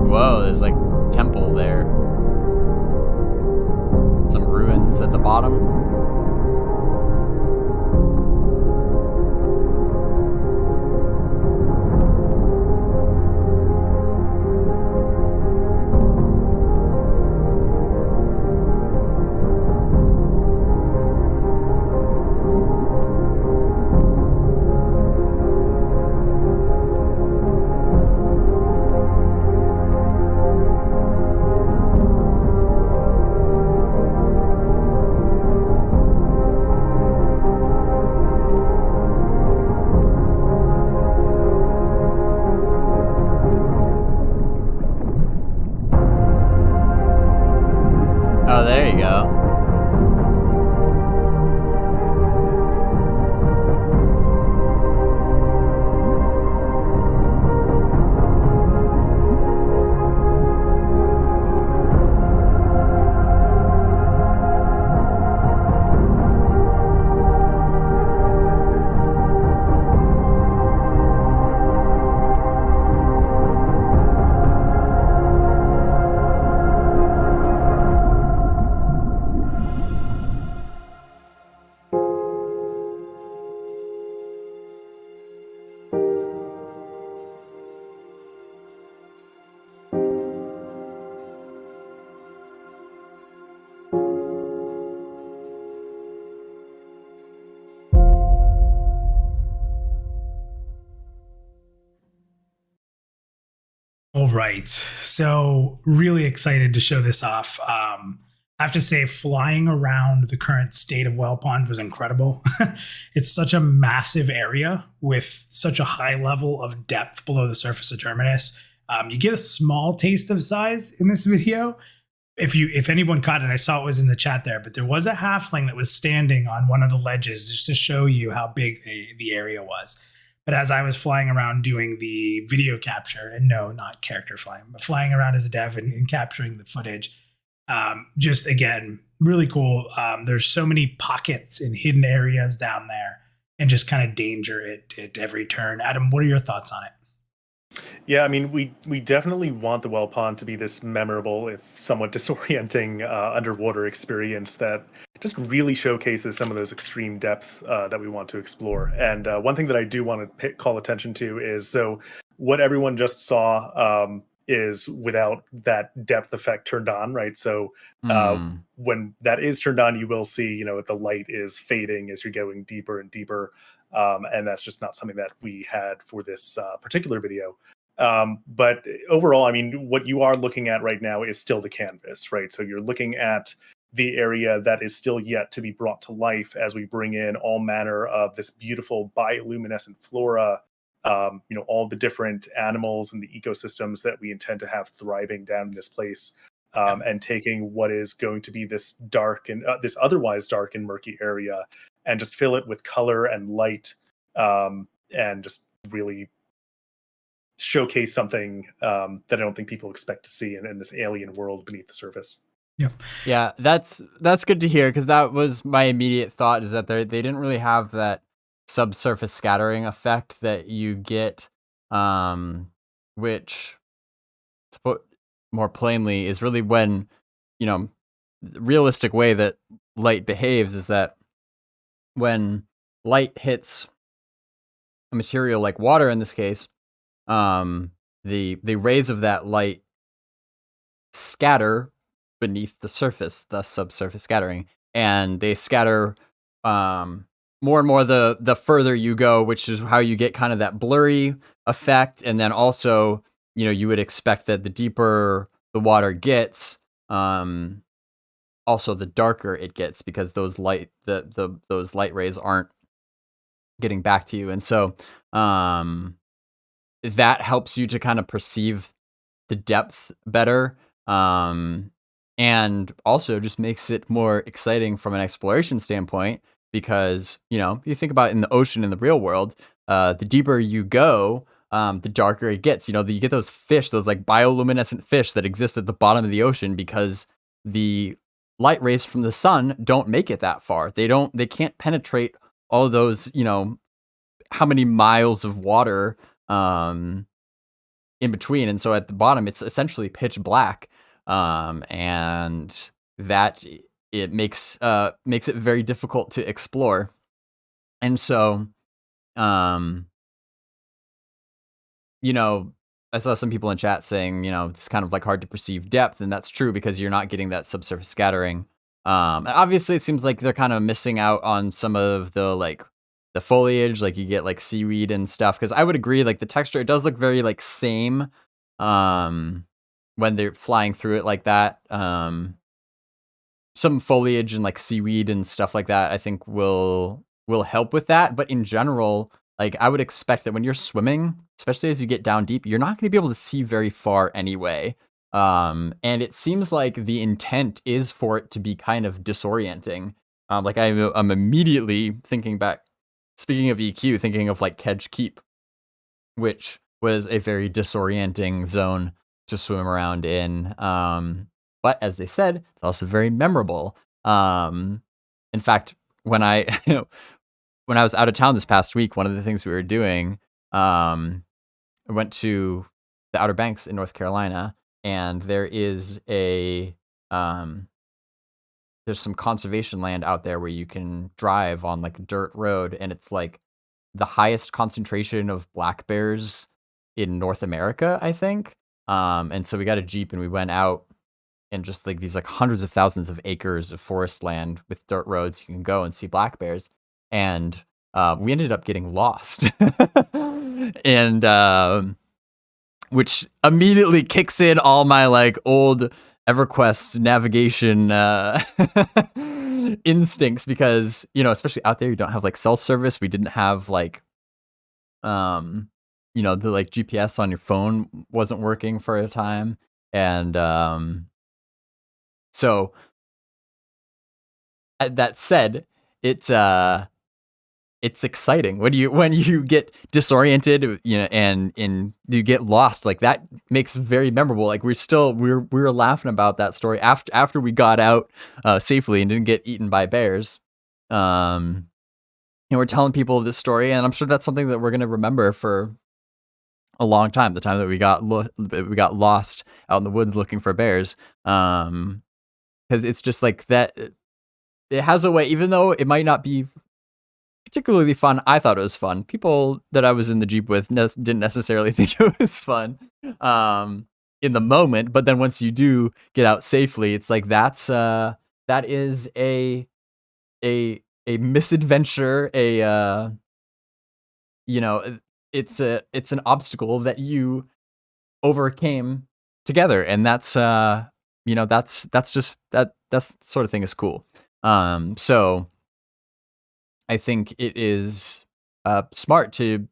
Whoa, there's like temple there. Some ruins at the bottom. there you go. All right. So really excited to show this off. I have to say, flying around the current state of Wellpond was incredible. It's such a massive area with such a high level of depth below the surface of Terminus. You get a small taste of size in this video. If anyone caught it, I saw it was in the chat there, but there was a halfling that was standing on one of the ledges just to show you how big the area was. But as I was flying around doing the video capture, and no, not character flying, but flying around as a dev and capturing the footage, just again, really cool. There's so many pockets and hidden areas down there and just kind of danger at every turn. Adam, what are your thoughts on it? Yeah, I mean, we definitely want the Wellpond to be this memorable, if somewhat disorienting, underwater experience that just really showcases some of those extreme depths that we want to explore. And one thing that I do want to call attention to is, so what everyone just saw is without that depth effect turned on, right? So when that is turned on, you will see, the light is fading as you're going deeper and deeper. And that's just not something that we had for this particular video. But overall, I mean, what you are looking at right now is still the canvas, right? So you're looking at the area that is still yet to be brought to life as we bring in all manner of this beautiful bioluminescent flora, all the different animals and the ecosystems that we intend to have thriving down in this place, and taking what is going to be this dark and this otherwise dark and murky area and just fill it with color and light, and just really showcase something that I don't think people expect to see in this alien world beneath the surface. Yep. Yeah, that's good to hear, because that was my immediate thought, is that they didn't really have that subsurface scattering effect that you get, which, to put more plainly, is really when, the realistic way that light behaves is that when light hits a material like water in this case, the rays of that light scatter beneath the surface, thus subsurface scattering, and they scatter more and more the further you go, which is how you get kind of that blurry effect. And then also, you would expect that the deeper the water gets, also the darker it gets, because those light those light rays aren't getting back to you. And so that helps you to kind of perceive the depth better, and also just makes it more exciting from an exploration standpoint, because you think about it in the ocean, in the real world, the deeper you go, the darker it gets. You get those fish, those like bioluminescent fish that exist at the bottom of the ocean because the light rays from the sun don't make it that far. They can't penetrate all those, how many miles of water in between. And so at the bottom, it's essentially pitch black. And that it makes it very difficult to explore. And so, I saw some people in chat saying, it's kind of like hard to perceive depth, and that's true because you're not getting that subsurface scattering. Obviously, it seems like they're kind of missing out on some of the foliage, like you get like seaweed and stuff. Because I would agree, like the texture, it does look very like same when they're flying through it like that. Some foliage and like seaweed and stuff like that, I think will help with that. But in general, like I would expect that when you're swimming, especially as you get down deep, you're not going to be able to see very far anyway. And it seems like the intent is for it to be kind of disorienting. Like I'm immediately thinking back, speaking of EQ, thinking of like Kedge Keep, which was a very disorienting zone to swim around in. But as they said, it's also very memorable. In fact, when I when I was out of town this past week, one of the things we were doing, I went to the Outer Banks in North Carolina, and there is a there's some conservation land out there where you can drive on like a dirt road, and it's like the highest concentration of black bears in North America, I think. And so we got a Jeep and we went out, and just like these like hundreds of thousands of acres of forest land with dirt roads, you can go and see black bears. And we ended up getting lost. And which immediately kicks in all my like old EverQuest navigation instincts, because, you know, especially out there, you don't have like cell service. We didn't have like, you know, the like GPS on your phone wasn't working for a time. And so that said, it's exciting when you get disoriented, you know, and you get lost. Like that makes very memorable. Like we were laughing about that story after we got out safely and didn't get eaten by bears. And we're telling people this story, and I'm sure that's something that we're gonna remember for a long time. The time that we got lost out in the woods looking for bears, because it's just like that. It has a way, even though it might not be particularly fun. I thought it was fun. People that I was in the Jeep with didn't necessarily think it was fun in the moment, but then once you do get out safely, it's like that is a misadventure, you know, it's an obstacle that you overcame together, and that's you know, that's just that sort of thing is cool. So I think it is smart to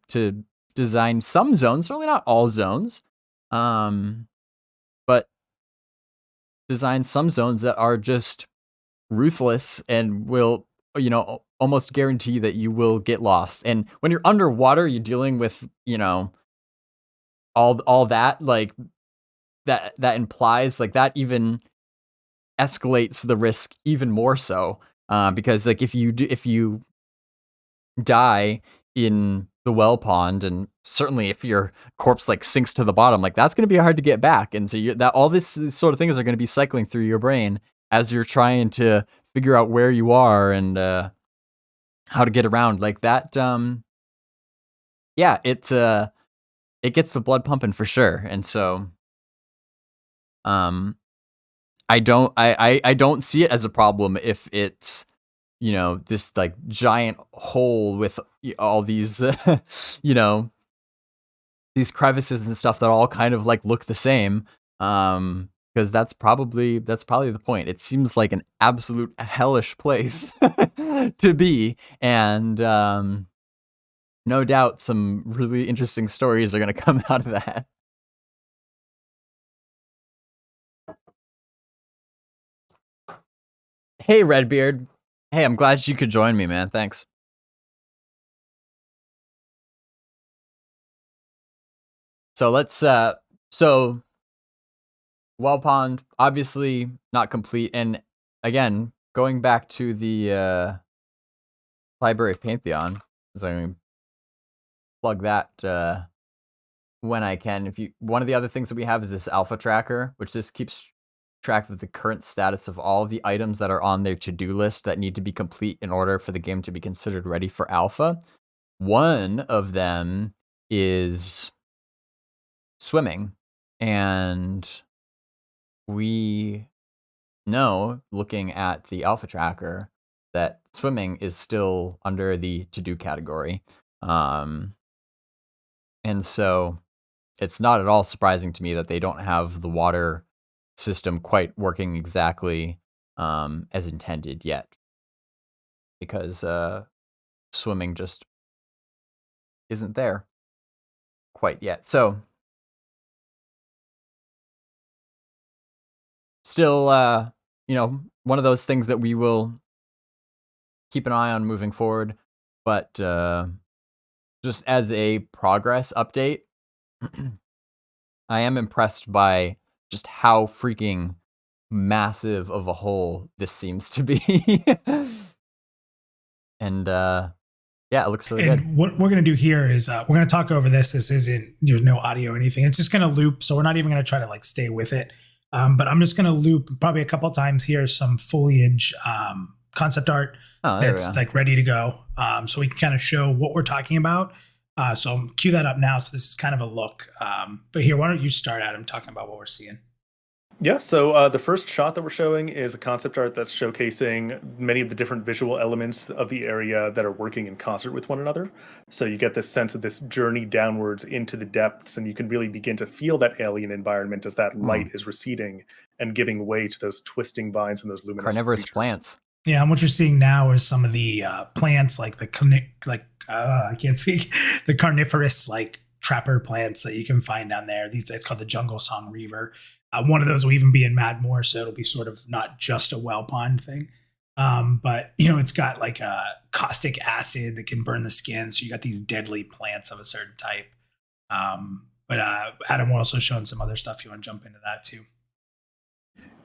design some zones, certainly not all zones, but design some zones that are just ruthless and will, you know, almost guarantee that you will get lost. And when you're underwater, you're dealing with, you know, all that, like that implies, like that even escalates the risk even more so, because like if you die in the Wellpond, and certainly if your corpse like sinks to the bottom, like that's going to be hard to get back. And so all these sort of things are going to be cycling through your brain as you're trying to figure out where you are and how to get around like that. Yeah, it gets the blood pumping for sure. And so I don't see it as a problem if it's, you know, this like giant hole with all these, you know, these crevices and stuff that all kind of like look the same. Because that's probably the point. It seems like an absolute hellish place to be, and no doubt some really interesting stories are going to come out of that. Hey, Redbeard. Hey, I'm glad you could join me, man. Thanks. So let's so Wellpond obviously not complete, and again, going back to the Library of Pantheon, so I'm gonna plug that when I can. One of the other things that we have is this alpha tracker, which just keeps track of the current status of all the items that are on their to-do list that need to be complete in order for the game to be considered ready for alpha. One of them is swimming, and we know, looking at the alpha tracker, that swimming is still under the to-do category. And so it's not at all surprising to me that they don't have the water system quite working exactly as intended yet, because swimming just isn't there quite yet. So still, one of those things that we will keep an eye on moving forward. But just as a progress update, I am impressed by just how freaking massive of a hole this seems to be. And it looks really good. And what we're going to do here is we're going to talk over this. This isn't, there's no audio or anything. It's just going to loop. So we're not even going to try to like stay with it. But I'm just going to loop probably a couple times here some foliage concept art that's like ready to go. So we can kind of show what we're talking about. So I'll cue that up now. So this is kind of a look. But here, why don't you start, Adam, talking about what we're seeing? Yeah, so the first shot that we're showing is a concept art that's showcasing many of the different visual elements of the area that are working in concert with one another. So you get this sense of this journey downwards into the depths, and you can really begin to feel that alien environment as that light is receding and giving way to those twisting vines and those luminous carnivorous creatures. plants. Yeah, and what you're seeing now is some of the plants, like I can't speak, the carnivorous like trapper plants that you can find down there. It's called the Jungle Song Reaver. One of those will even be in Madmore, so it'll be sort of not just a Wellpond thing. But, it's got like a caustic acid that can burn the skin. So you got these deadly plants of a certain type. But Adam, we're also showing some other stuff. You want to jump into that too?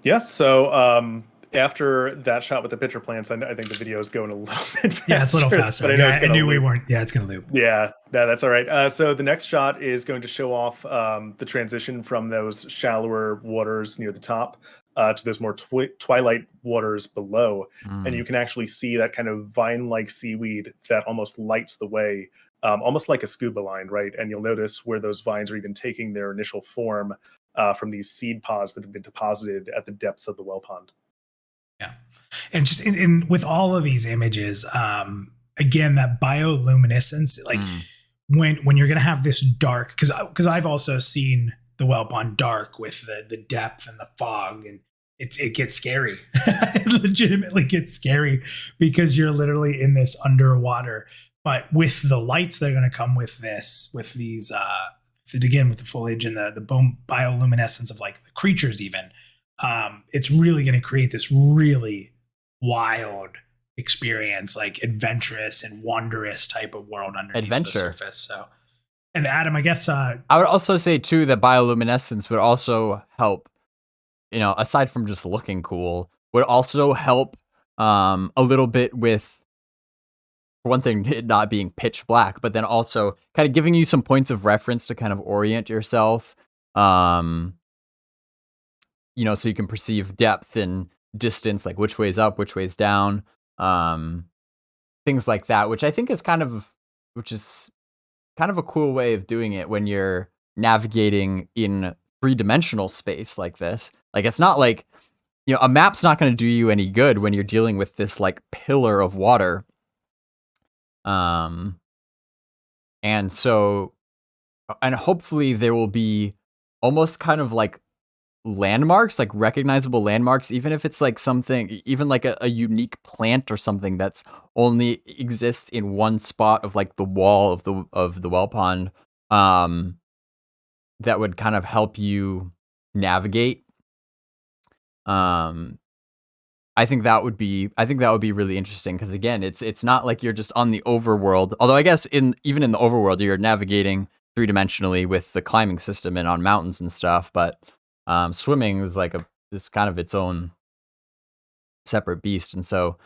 Yeah, so after that shot with the pitcher plants, I think the video is going a little bit faster. Yeah, it's a little faster. But I knew we weren't. Yeah, it's going to loop. Yeah, no, that's all right. So the next shot is going to show off the transition from those shallower waters near the top to those more twilight waters below. And you can actually see that kind of vine-like seaweed that almost lights the way, almost like a scuba line, right? And you'll notice where those vines are even taking their initial form from these seed pods that have been deposited at the depths of the Wellpond. Yeah. And just in with all of these images, again, that bioluminescence, like when you're going to have this dark, because I've also seen the Wellpond dark with the depth and the fog, and it gets scary. It legitimately gets scary because you're literally in this underwater. But with the lights that are going to come with this, with these, again, with the foliage and the bioluminescence of like the creatures even, it's really going to create this really wild experience, like adventurous and wondrous type of world underneath the surface. So, and Adam, I guess I would also say too that bioluminescence would also help. Aside from just looking cool, would also help a little bit with, for one thing, it not being pitch black, but then also kind of giving you some points of reference to kind of orient yourself. So you can perceive depth and distance, like which way's up, which way's down, things like that, which I think is kind of a cool way of doing it when you're navigating in three-dimensional space like this. Like, it's not like, a map's not going to do you any good when you're dealing with this like pillar of water. And hopefully there will be almost kind of like landmarks, like recognizable landmarks, even if it's like something, even like a unique plant or something that's only exists in one spot of like the wall of the Wellpond, that would kind of help you navigate. I think that would be really interesting, because again, it's not like you're just on the overworld. Although I guess even in the overworld, you're navigating three-dimensionally with the climbing system and on mountains and stuff, but swimming is like it's kind of its own separate beast. And so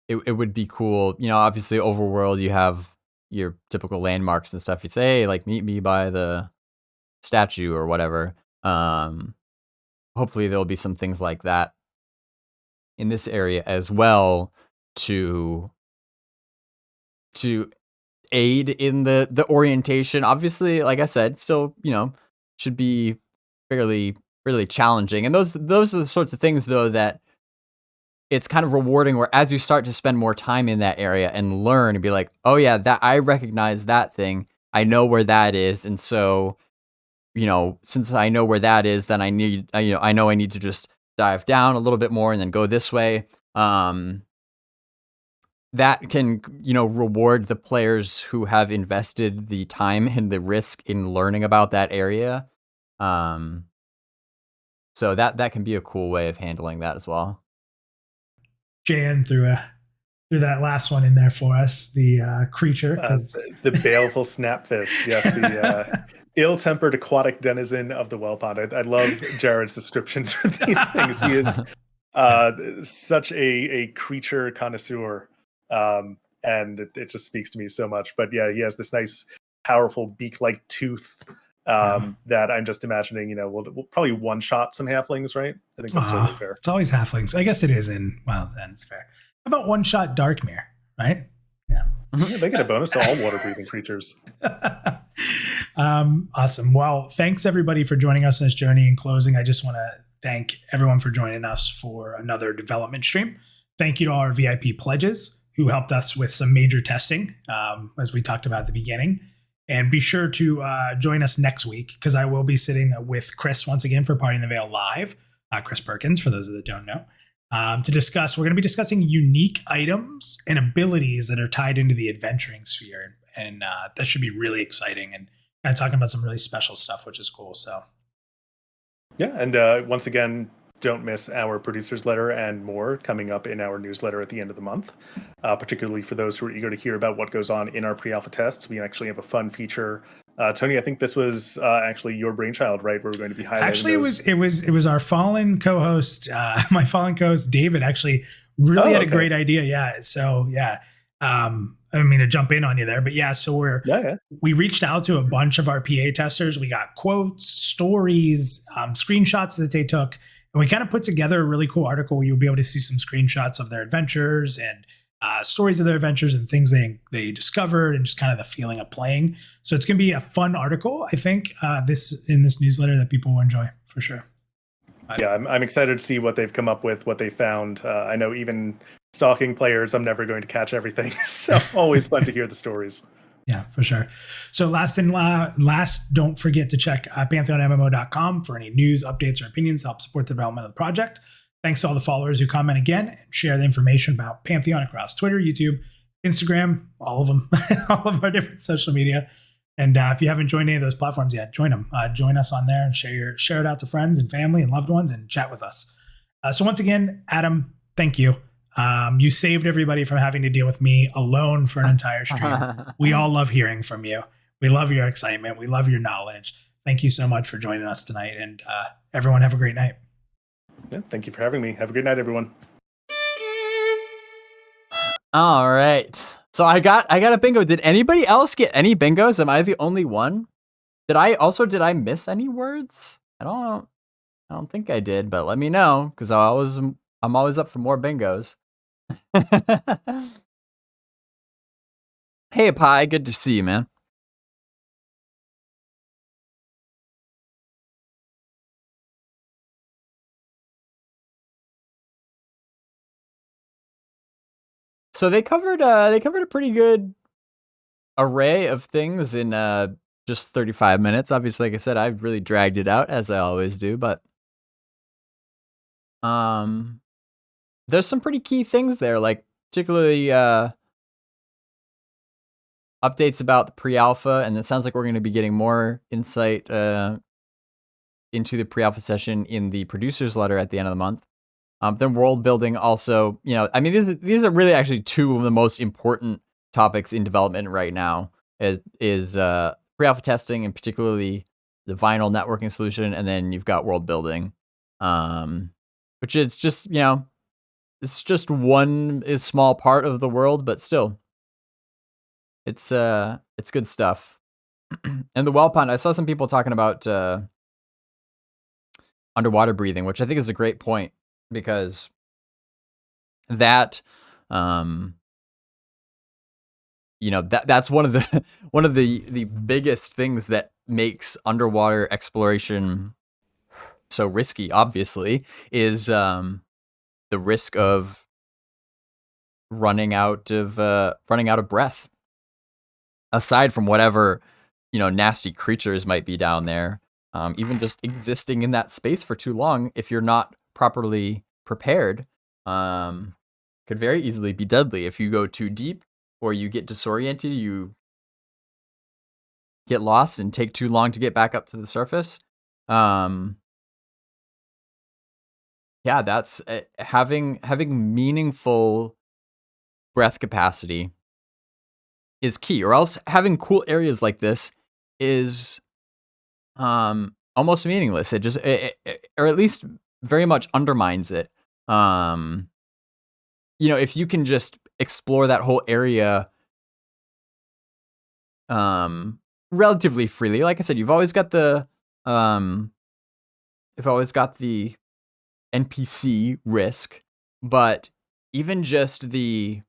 it would be cool. Obviously overworld, you have your typical landmarks and stuff. You say, hey, like, meet me by the statue or whatever. Hopefully there'll be some things like that in this area as well to aid in the orientation. Obviously, like I said, still, should be fairly challenging. And those are the sorts of things, though, that it's kind of rewarding, where as you start to spend more time in that area and learn and be like, oh yeah, that I recognize that thing. I know where that is. And so, since I know where that is, then I know I need to just dive down a little bit more and then go this way. That can, reward the players who have invested the time and the risk in learning about that area. So that can be a cool way of handling that as well. Jan threw that last one in there for us, the creature. The baleful snapfish. Yes, the ill-tempered aquatic denizen of the Wellpond. I love Jared's descriptions for these things. He is such a creature connoisseur, and it just speaks to me so much. But yeah, he has this nice, powerful beak-like tooth that I'm just imagining. We'll probably one-shot some halflings, right? I think that's totally fair. It's always halflings. I guess it is in Wildlands. It's fair. How about one-shot Darkmere, right? Yeah, they get a bonus to all water-breathing creatures. Awesome. Well, thanks everybody for joining us on this journey. In closing, I just want to thank everyone for joining us for another development stream. Thank you to our VIP pledges who helped us with some major testing, as we talked about at the beginning. And be sure to join us next week, because I will be sitting with Chris once again for Party in the Veil Live, Chris Perkins, for those that don't know, to discuss. We're going to be discussing unique items and abilities that are tied into the adventuring sphere. And that should be really exciting, and talking about some really special stuff, which is cool. So, yeah. And once again, don't miss our producer's letter and more coming up in our newsletter at the end of the month, particularly for those who are eager to hear about what goes on in our pre-alpha tests. We actually have a fun feature. Tony, I think this was actually your brainchild, right? We're going to be highlighting. Actually, it was our fallen co-host, my fallen co-host David. Actually, really had a great idea. Yeah. So yeah, I don't mean to jump in on you there, but yeah. So we reached out to a bunch of our PA testers. We got quotes, stories, screenshots that they took. And we kind of put together a really cool article where you'll be able to see some screenshots of their adventures and stories of their adventures and things they discovered, and just kind of the feeling of playing. So it's going to be a fun article, I think, this newsletter that people will enjoy for sure. Yeah, I'm excited to see what they've come up with, what they found. I know even stalking players, I'm never going to catch everything. So always fun to hear the stories. Yeah, for sure. So last, don't forget to check PantheonMMO.com for any news, updates, or opinions to help support the development of the project. Thanks to all the followers who comment again and share the information about Pantheon across Twitter, YouTube, Instagram, all of them, all of our different social media. And if you haven't joined any of those platforms yet, join them. Join us on there and share it out to friends and family and loved ones and chat with us. So once again, Adam, thank you. You saved everybody from having to deal with me alone for an entire stream. We all love hearing from you. We love your excitement. We love your knowledge. Thank you so much for joining us tonight. And everyone have a great night. Yeah, thank you for having me. Have a good night, everyone. All right. So I got a bingo. Did anybody else get any bingos? Am I the only one? Did I miss any words? I don't think I did, but let me know, because I'm always up for more bingos. Hey, Pi, good to see you, man. So they covered a pretty good array of things in just 35 minutes. Obviously, like I said, I've really dragged it out, as I always do, but there's some pretty key things there, like particularly updates about the pre-alpha, and it sounds like we're going to be getting more insight into the pre-alpha session in the producer's letter at the end of the month. Then world building also, I mean, these are really actually two of the most important topics in development right now, is pre-alpha testing, and particularly the vinyl networking solution, and then you've got world building, which is just, it's just one small part of the world, but still, it's good stuff. And the Wellpond, I saw some people talking about underwater breathing, which I think is a great point, because that that's one of the biggest things that makes underwater exploration so risky, obviously, is the risk of running out of breath. Aside from whatever nasty creatures might be down there, even just existing in that space for too long, if you're not properly prepared, could very easily be deadly. If you go too deep, or you get disoriented, you get lost and take too long to get back up to the surface. Yeah, that's having meaningful breath capacity is key, or else having cool areas like this is almost meaningless. It just or at least very much undermines it. If you can just explore that whole area relatively freely, like I said, you've always got the NPC risk, but even just the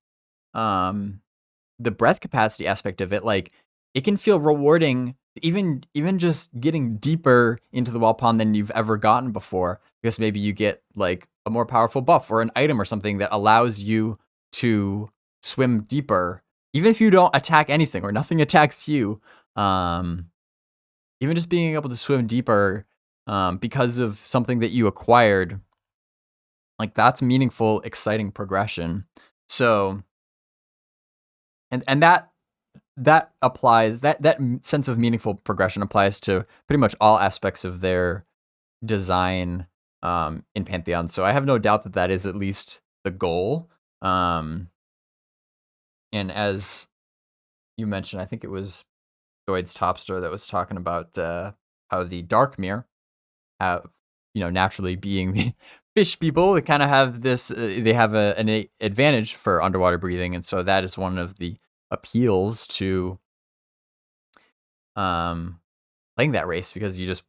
breath capacity aspect of it, like, it can feel rewarding, even just getting deeper into the Wellpond than you've ever gotten before, because maybe you get like a more powerful buff or an item or something that allows you to swim deeper, even if you don't attack anything or nothing attacks you. Even just being able to swim deeper because of something that you acquired, like, that's meaningful, exciting progression. So, and that applies, that sense of meaningful progression applies to pretty much all aspects of their design in Pantheon. So I have no doubt that is at least the goal. And as you mentioned, I think it was Doid's Topster that was talking about how the Darkmere have, naturally being the fish people, they kind of have this, they have an advantage for underwater breathing. And so that is one of the appeals to playing that race, because you just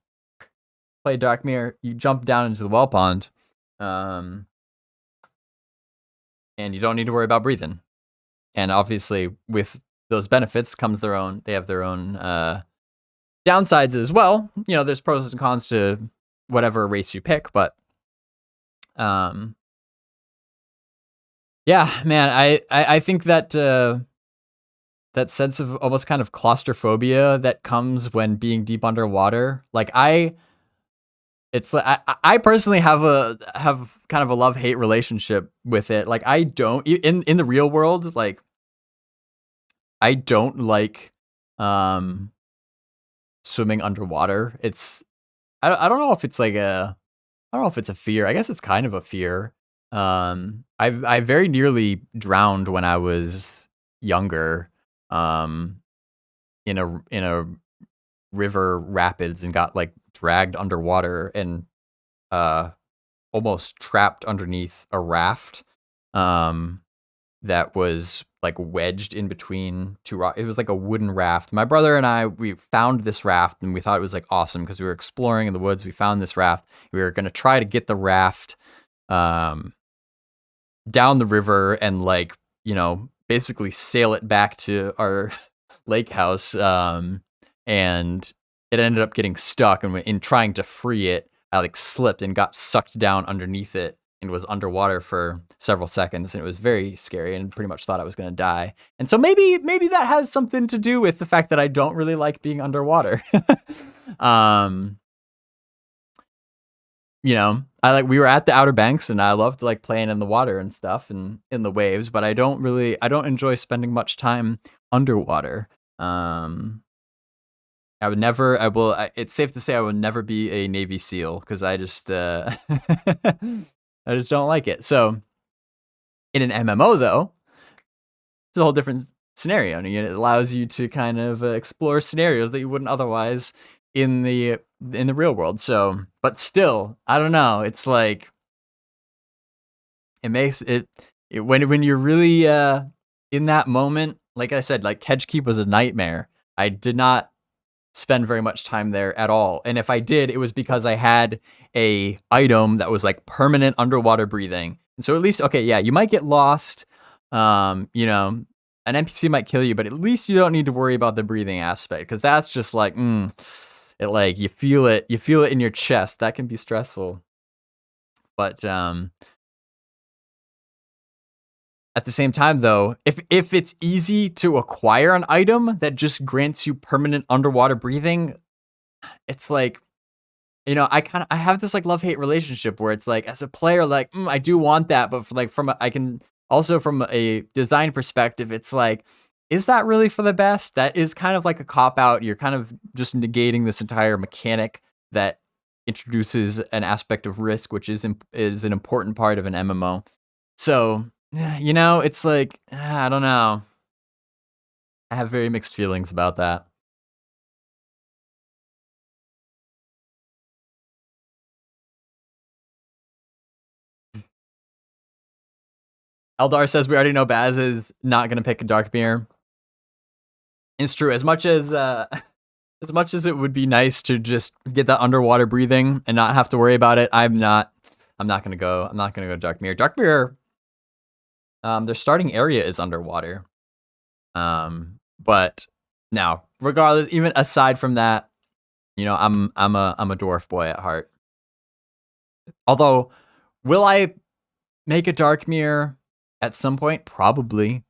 play Darkmere, you jump down into the Wellpond, and you don't need to worry about breathing. And obviously with those benefits comes they have their own downsides as well. There's pros and cons to whatever race you pick, but yeah, man, I think that that sense of almost kind of claustrophobia that comes when being deep underwater, like, it's like I personally have kind of a love-hate relationship with it. Like, I don't in the real world, like, I don't like swimming underwater. I don't know if it's like I don't know if it's a fear. I guess it's kind of a fear. I very nearly drowned when I was younger, in a river rapids, and got like dragged underwater and almost trapped underneath a raft that was like wedged in between two rocks. It was like a wooden raft. My brother and I, we found this raft and we thought it was like awesome because we were exploring in the woods. We found this raft. We were going to try to get the raft down the river and, like, basically sail it back to our lake house. And it ended up getting stuck, and in trying to free it, I like slipped and got sucked down underneath it and was underwater for several seconds, and it was very scary, and pretty much thought I was going to die. And so maybe that has something to do with the fact that I don't really like being underwater. We were at the Outer Banks, and I loved like playing in the water and stuff and in the waves, but I don't enjoy spending much time underwater. It's safe to say I will never be a Navy SEAL, because I just I just don't like it. So in an MMO, though, it's a whole different scenario, and it allows you to kind of explore scenarios that you wouldn't otherwise in the real world. So, but still, I don't know. It's like, it makes it when you're really in that moment. Like I said, like, Kedge Keep was a nightmare. I did not spend very much time there at all, and if I did, it was because I had a item that was like permanent underwater breathing. And so at least, okay, yeah, you might get lost, an NPC might kill you, but at least you don't need to worry about the breathing aspect, because that's just like it, like, you feel it in your chest. That can be stressful. But at the same time, though, if it's easy to acquire an item that just grants you permanent underwater breathing, it's like, I have this like love-hate relationship where it's like, as a player, like, I do want that, but from a design perspective, it's like, is that really for the best? That is kind of like a cop-out. You're kind of just negating this entire mechanic that introduces an aspect of risk, which is an important part of an MMO. So, you know, it's like, I don't know. I have very mixed feelings about that. Eldar says we already know Baz is not going to pick a Darkmere. It's true. As much as it would be nice to just get that underwater breathing and not have to worry about it, I'm not going to go. I'm not going to go Darkmere. Darkmere, their starting area is underwater. But now, regardless, even aside from that, you know, I'm a dwarf boy at heart. Although, will I make a Darkmere at some point? Probably.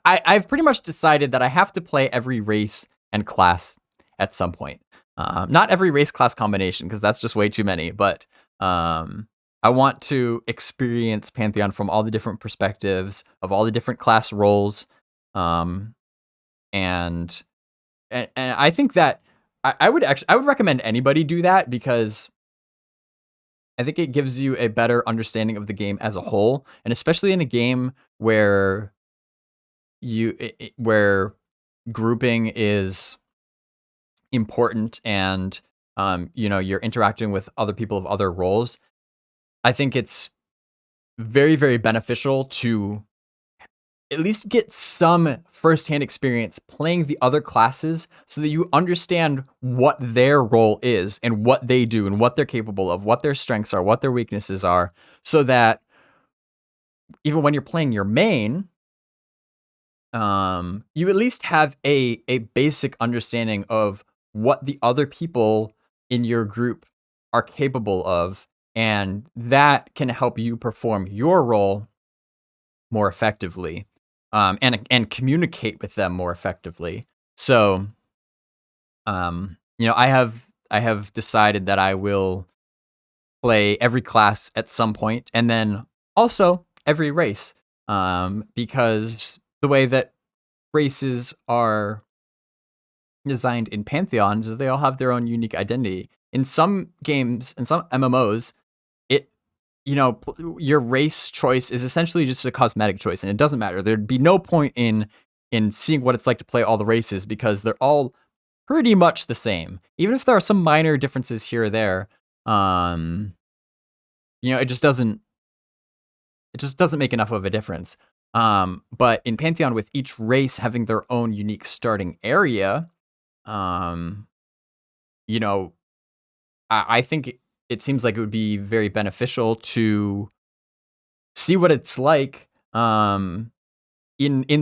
I've pretty much decided that I have to play every race and class at some point. Not every race class combination, because that's just way too many, but I want to experience Pantheon from all the different perspectives of all the different class roles. And I think that I would recommend anybody do that, because I think it gives you a better understanding of the game as a whole, and especially in a game where where grouping is important and you know, you're interacting with other people of other roles. I think it's very, very beneficial to at least get some firsthand experience playing the other classes, so that you understand what their role is and what they do and what they're capable of, what their strengths are, what their weaknesses are, so that even when you're playing your main, you at least have a basic understanding of what the other people in your group are capable of, and that can help you perform your role more effectively, and communicate with them more effectively. So, you know, I have decided that I will play every class at some point, and then also every race, because the way that races are designed in Pantheon is that they all have their own unique identity. In some games, in some MMOs, you know, your race choice is essentially just a cosmetic choice, and it doesn't matter. There'd be no point in seeing what it's like to play all the races, because they're all pretty much the same. Even if there are some minor differences here or there, you know, it just doesn't make enough of a difference. But in Pantheon, with each race having their own unique starting area, you know, I think it seems like it would be very beneficial to see what it's like in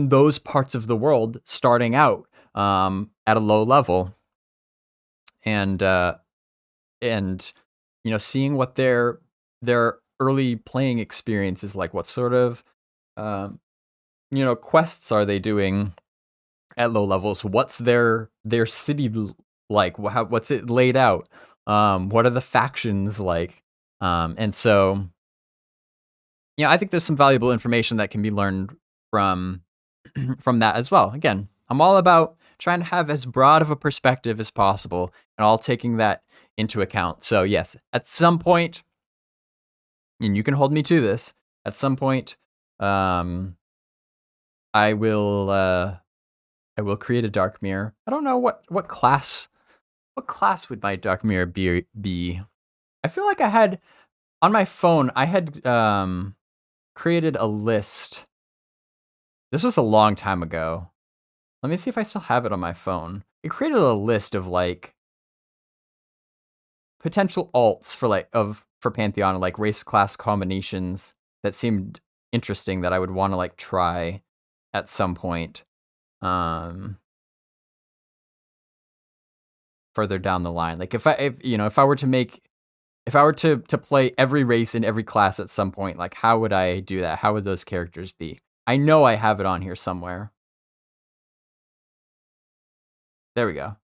those parts of the world starting out at a low level, and you know, seeing what their early playing experience is like. What sort of you know, quests are they doing at low levels? What's their city like? What's it laid out? What are the factions like? And so, yeah, I think there's some valuable information that can be learned from that as well. Again, I'm all about trying to have as broad of a perspective as possible, and all taking that into account. So yes, at some point, and you can hold me to this, at some point, I will create a Darkmere. I don't know what class would my Darkmere be. I feel like I had on my phone, I had created a list. This was a long time ago. Let me see if I still have it on my phone. I created a list of like potential alts for Pantheon, like race class combinations that seemed interesting that I would want to like try at some point. Further down the line, like if I were to play every race in every class at some point, like how would I do that? How would those characters be? I know I have it on here somewhere. There we go.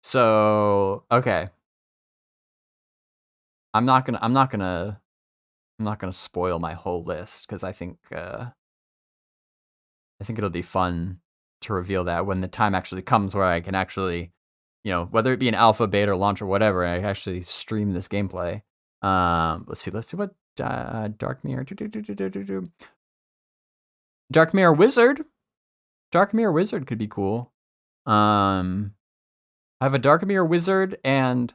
So, okay. I'm not gonna spoil my whole list, because I think it'll be fun to reveal that when the time actually comes where I can actually whether it be an alpha, beta, or launch or whatever, I actually stream this gameplay. Let's see what Dark Mirror. Dark Mirror Wizard. Dark Mirror Wizard could be cool. I have a Dark Mirror Wizard, and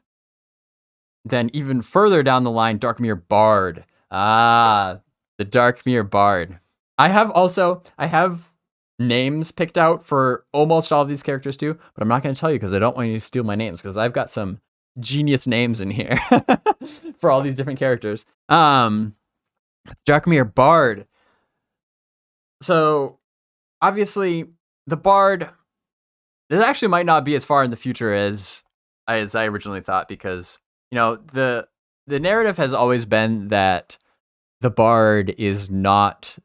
then even further down the line, Dark Mirror Bard. The Dark Mirror Bard. I have names picked out for almost all of these characters too, but I'm not going to tell you because I don't want you to steal my names, because I've got some genius names in here for all these different characters. Dark Mirror Bard. So obviously the Bard, this actually might not be as far in the future as I originally thought, because the narrative has always been that the Bard is not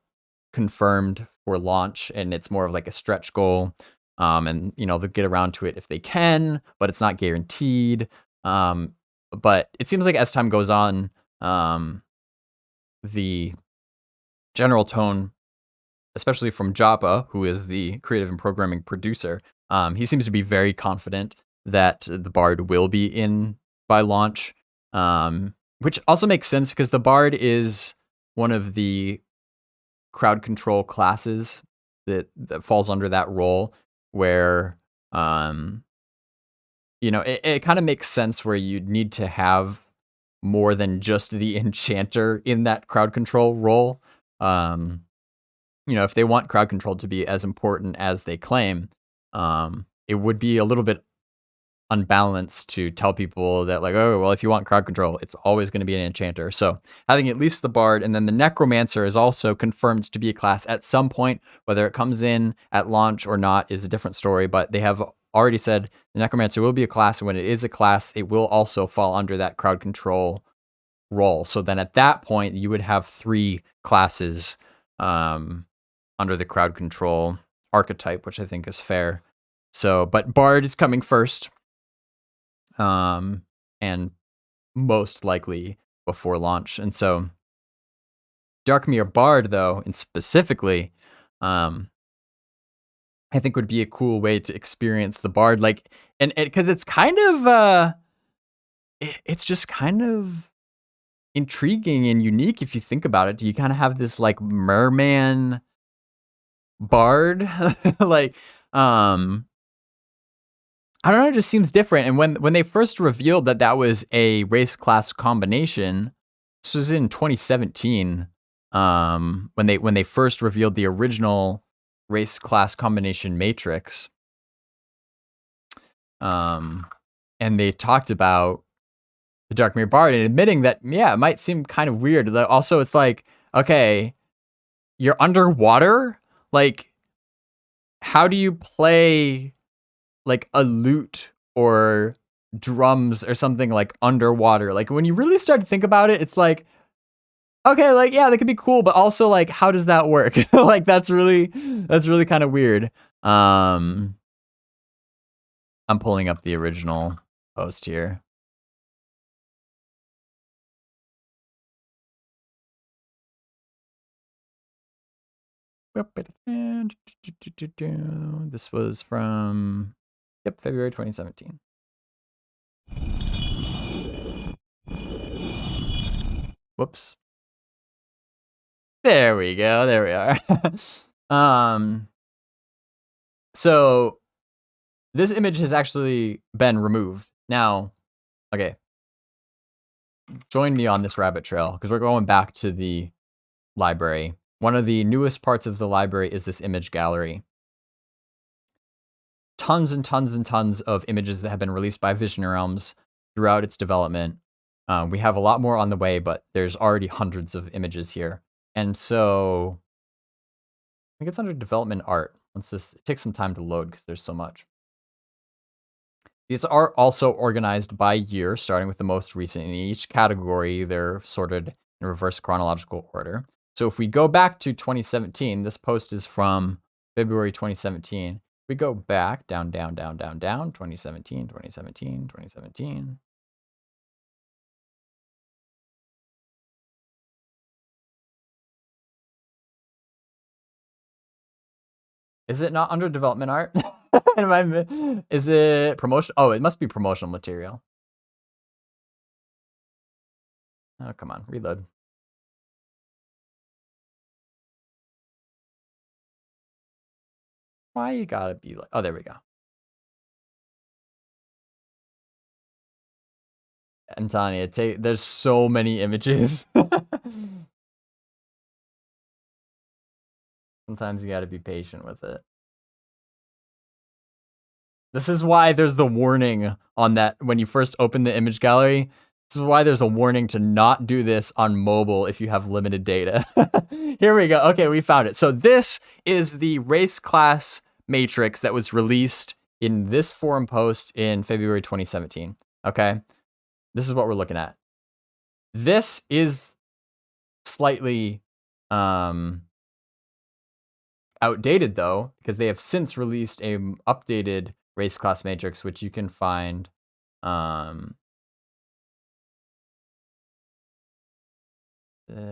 confirmed for launch, and it's more of like a stretch goal. And they'll get around to it if they can, but it's not guaranteed. But it seems like as time goes on, the general tone, especially from Joppa, who is the creative and programming producer, he seems to be very confident that the Bard will be in by launch, which also makes sense because the Bard is one of the crowd control classes that falls under that role, where it kind of makes sense where you'd need to have more than just the enchanter in that crowd control role. If they want crowd control to be as important as they claim, it would be a little bit unbalanced to tell people that, like, oh, well, if you want crowd control, it's always going to be an enchanter. So having at least the Bard, and then the Necromancer is also confirmed to be a class at some point. Whether it comes in at launch or not is a different story, but they have already said the Necromancer will be a class, and when it is a class, it will also fall under that crowd control role. So then at that point, you would have 3 classes under the crowd control archetype, which I think is fair. So, but Bard is coming first, and most likely before launch. And so Dark Mirror Bard, though, and specifically, I think would be a cool way to experience the Bard, like, and because it's kind of it's just kind of intriguing and unique if you think about it. You kind of have this like merman Bard, like I don't know, it just seems different. And when they first revealed that was a race class combination, this was in 2017, when they first revealed the original race class combination matrix. And they talked about the Dark Mirror Bard and admitting that, yeah, it might seem kind of weird. Also, it's like, okay, you're underwater? Like, how do you play like a lute or drums or something like underwater? Like, when you really start to think about it, it's like, okay, like, yeah, that could be cool, but also like, how does that work? Like, that's really kind of weird. I'm pulling up the original post here. This was from February 2017. Whoops. There we go. There we are. So this image has actually been removed. Now, okay. Join me on this rabbit trail because we're going back to the library. One of the newest parts of the library is this image gallery. Tons and tons and tons of images that have been released by Vision Realms throughout its development. We have a lot more on the way, but there's already hundreds of images here. And so I think it's under development art. It takes some time to load because there's so much. These are also organized by year, starting with the most recent. In each category, they're sorted in reverse chronological order. So if we go back to 2017, this post is from February 2017. We go back down, 2017, 2017, 2017. Is it not under development art? Is it promotion? Oh, it must be promotional material. Oh, come on, reload. Why you gotta be like? Oh, there we go. I'm telling you, there's so many images. Sometimes you gotta be patient with it. This is why there's the warning on that when you first open the image gallery. This is why there's a warning to not do this on mobile if you have limited data. Here we go. Okay, we found it. So this is the race class matrix that was released in this forum post in February 2017. Okay, this is what we're looking at. This is slightly outdated though, because they have since released a updated race class matrix, which you can find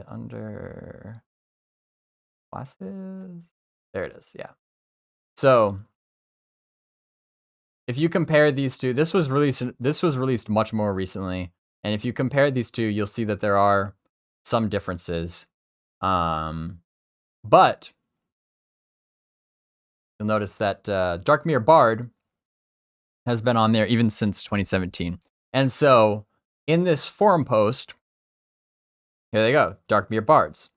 under classes. There it is. Yeah. So if you compare these two, this was released much more recently, and if you compare these two, you'll see that there are some differences. But you'll notice that Darkmere Bard has been on there even since 2017. And so in this forum post, here they go, Darkmere Bards.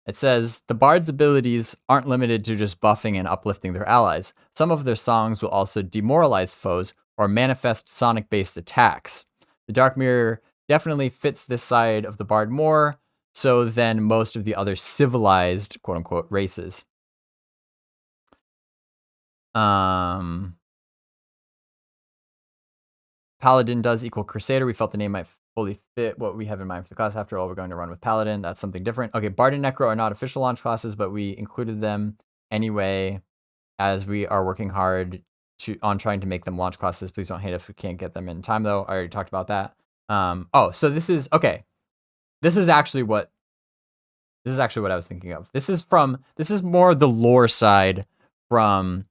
It says, the Bard's abilities aren't limited to just buffing and uplifting their allies. Some of their songs will also demoralize foes or manifest sonic-based attacks. The Darkmere definitely fits this side of the Bard more so than most of the other civilized, quote-unquote, races. Paladin does equal Crusader. We felt the name might fully fit what we have in mind for the class. After all, we're going to run with Paladin. That's something different. Okay, Bard and Necro are not official launch classes, but we included them anyway as we are working hard on trying to make them launch classes. Please don't hate if we can't get them in time, though. I already talked about that. Oh, so this is, okay. This is actually what I was thinking of. This is more the lore side from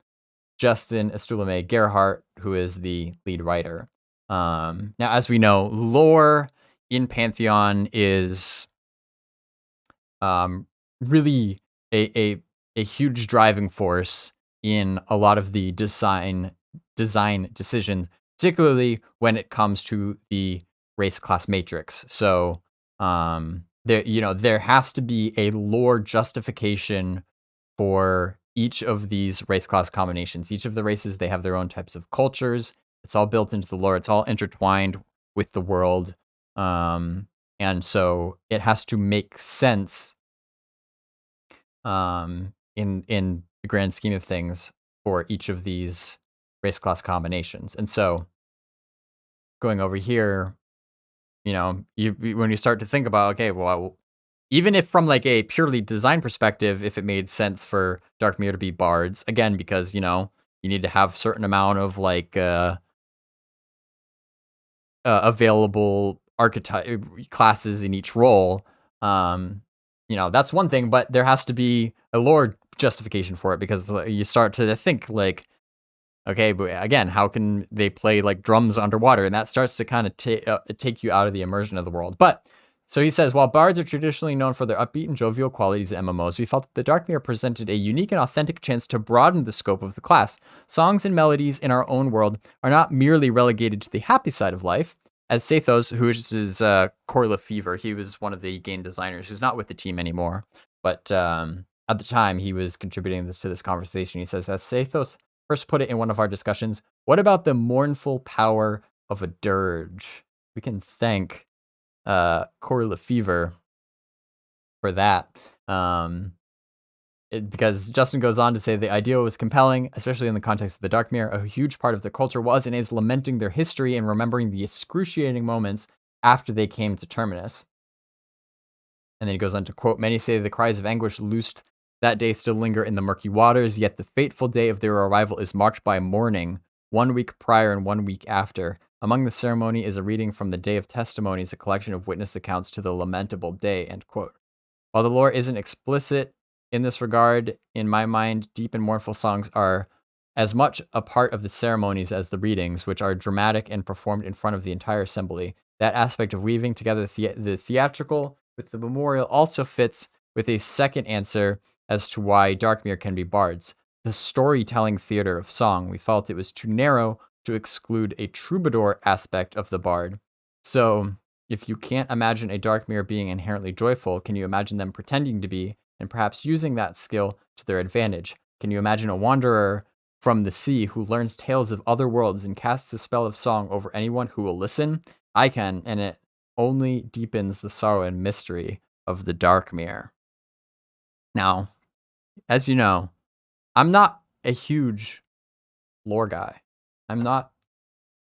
Justin Estulame Gerhardt, who is the lead writer. Now, as we know, lore in Pantheon is really a huge driving force in a lot of the design decisions, particularly when it comes to the race class matrix. So there has to be a lore justification for each of these race class combinations. Each of the races, they have their own types of cultures. It's all built into the lore. It's all intertwined with the world. And so it has to make sense in the grand scheme of things for each of these race class combinations. And so going over here, when you start to think about, okay, well, even if from like a purely design perspective, if it made sense for Darkmere to be bards, again, because, you need to have certain amount of like available archetype classes in each role, that's one thing, but there has to be a lore justification for it, because you start to think like, okay, but again, how can they play like drums underwater? And that starts to kind of take you out of the immersion of the world. But so he says, while bards are traditionally known for their upbeat and jovial qualities in MMOs, we felt that the Darkmere presented a unique and authentic chance to broaden the scope of the class. Songs and melodies in our own world are not merely relegated to the happy side of life. As Sathos, who is Corla Fever, he was one of the game designers who's not with the team anymore, but at the time he was contributing to this conversation. He says, as Sathos first put it in one of our discussions, what about the mournful power of a dirge? We can thank Corla Fever for that. Because Justin goes on to say the idea was compelling, especially in the context of the Darkmere. A huge part of the culture was and is lamenting their history and remembering the excruciating moments after they came to Terminus. And then he goes on to quote, many say the cries of anguish loosed that day still linger in the murky waters, yet the fateful day of their arrival is marked by mourning, 1 week prior and 1 week after. Among the ceremony is a reading from the Day of Testimonies, a collection of witness accounts to the lamentable day, end quote. While the lore isn't explicit in this regard, in my mind, deep and mournful songs are as much a part of the ceremonies as the readings, which are dramatic and performed in front of the entire assembly. That aspect of weaving together the theatrical with the memorial also fits with a second answer as to why Darkmere can be bards. The storytelling theater of song. We felt it was too narrow to exclude a troubadour aspect of the bard. So, if you can't imagine a Darkmere being inherently joyful, can you imagine them pretending to be, and perhaps using that skill to their advantage? Can you imagine a wanderer from the sea who learns tales of other worlds and casts a spell of song over anyone who will listen? I can, and it only deepens the sorrow and mystery of the Darkmere. Now, as you know, I'm not a huge lore guy. I'm not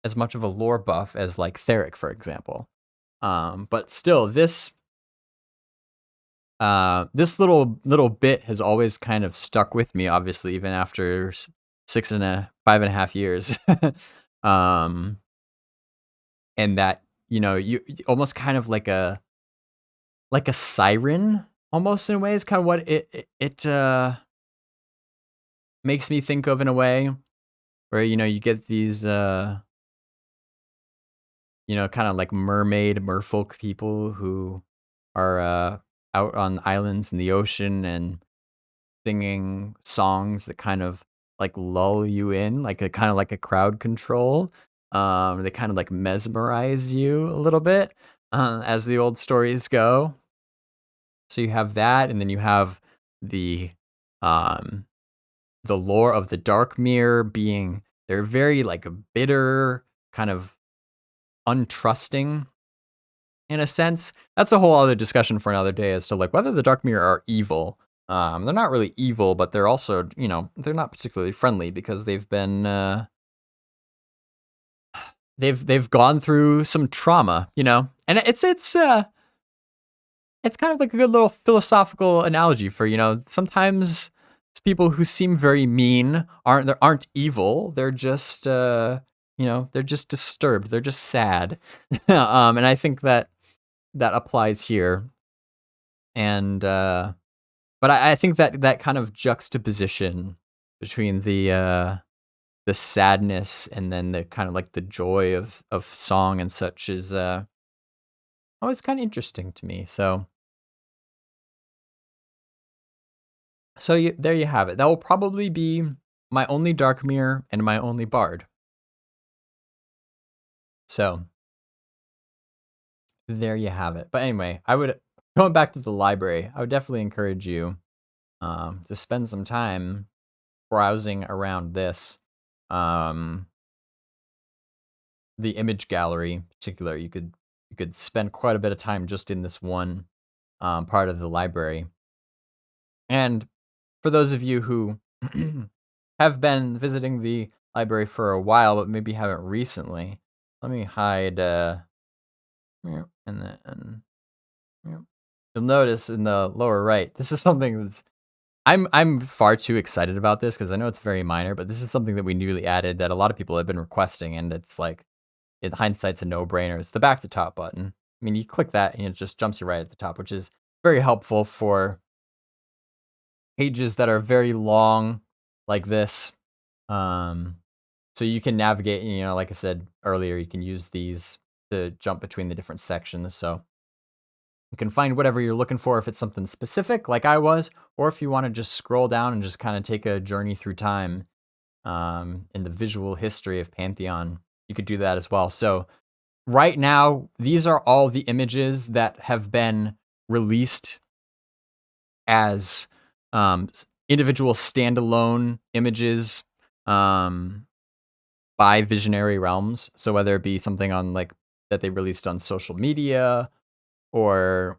as much of a lore buff as like Theric, for example. But still, this little bit has always kind of stuck with me, obviously, even after 5.5 years. And that, you almost kind of like a siren, almost in a way, is kind of what it makes me think of, in a way, where, you get these, kind of like merfolk people who are out on islands in the ocean and singing songs that kind of like lull you in, like a kind of like a crowd control. They kind of like mesmerize you a little bit, as the old stories go. So you have that, and then you have the lore of the Darkmere being, they're very like a bitter, kind of untrusting in a sense. That's a whole other discussion for another day as to like whether the Darkmere are evil. They're not really evil, but they're also, they're not particularly friendly because they've been they've gone through some trauma, and it's kind of like a good little philosophical analogy for, sometimes it's people who seem very mean aren't evil. They're just they're just disturbed. They're just sad. And I think that applies here. And but I think that kind of juxtaposition between the sadness and then the kind of like the joy of song and such is always kind of interesting to me. So there you have it. That will probably be my only Darkmere and my only bard. So there you have it. But anyway, going back to the library, I would definitely encourage you to spend some time browsing around this. The image gallery in particular, you could spend quite a bit of time just in this one part of the library. And for those of you who have been visiting the library for a while, but maybe haven't recently, let me hide, and then you'll notice in the lower right, this is something that's, I'm far too excited about this because I know it's very minor, but this is something that we newly added that a lot of people have been requesting, and it's like, in hindsight's a no-brainer. It's the back to top button. I mean, you click that and it just jumps you right at the top, which is very helpful for pages that are very long like this. So you can navigate, like I said earlier, you can use these to jump between the different sections. So you can find whatever you're looking for if it's something specific like I was, or if you want to just scroll down and just kind of take a journey through time in the visual history of Pantheon, you could do that as well. So right now, these are all the images that have been released as individual standalone images by Visionary Realms. So whether it be something on like that they released on social media or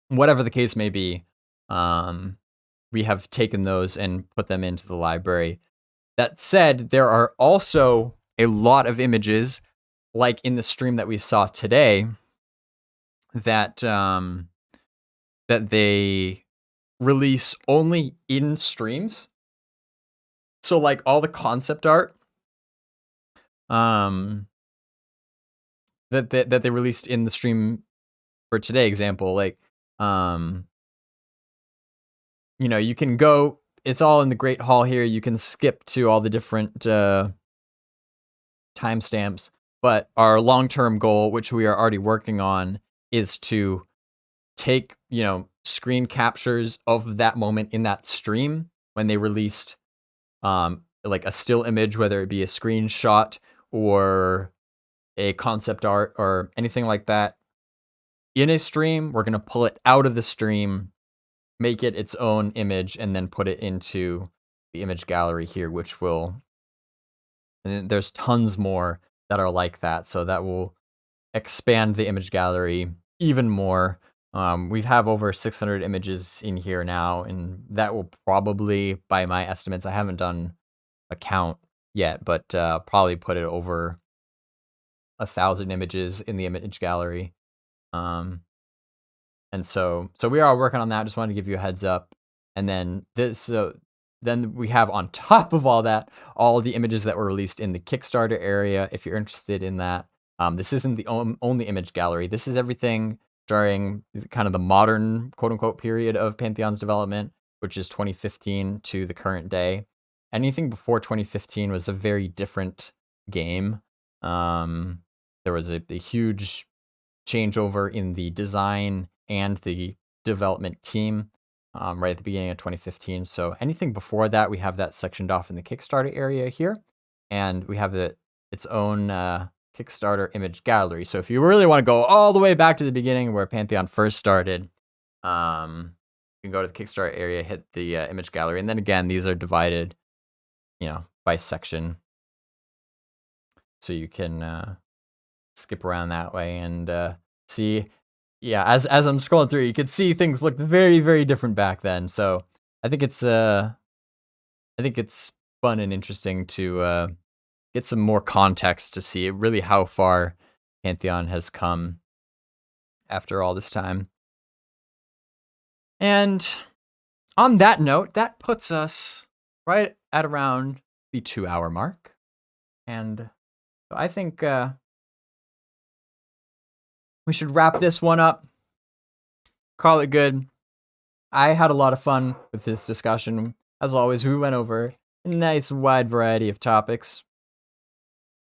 whatever the case may be, we have taken those and put them into the library. That said, there are also a lot of images, like in the stream that we saw today, that that they release only in streams. So like all the concept art that they released in the stream for today, example, like you can go it's all in the Great Hall here. You can skip to all the different timestamps, but our long-term goal, which we are already working on, is to take, screen captures of that moment in that stream when they released like a still image, whether it be a screenshot or a concept art or anything like that in a stream. We're going to pull it out of the stream, make it its own image, and then put it into the image gallery here, which will, and there's tons more that are like that. So that will expand the image gallery even more. We have over 600 images in here now, and that will probably, by my estimates, I haven't done a count yet, but probably put it over 1,000 images in the image gallery. And so we are working on that. Just wanted to give you a heads up. And then then we have on top of all that, all the images that were released in the Kickstarter area. If you're interested in that, this isn't the only image gallery. This is everything during kind of the modern quote unquote period of Pantheon's development, which is 2015 to the current day. Anything before 2015 was a very different game. There was a huge changeover in the design and the development team right at the beginning of 2015. So anything before that, we have that sectioned off in the Kickstarter area here, and we have its own Kickstarter image gallery. So if you really want to go all the way back to the beginning where Pantheon first started, you can go to the Kickstarter area, hit the image gallery, and then again, these are divided, by section, so you can skip around that way and see. Yeah, as I'm scrolling through, you could see things looked very, very different back then. So I think it's fun and interesting to get some more context to see really how far Pantheon has come after all this time. And on that note, that puts us right at around the 2-hour mark. And I think we should wrap this one up, call it good. I had a lot of fun with this discussion. As always, we went over a nice wide variety of topics,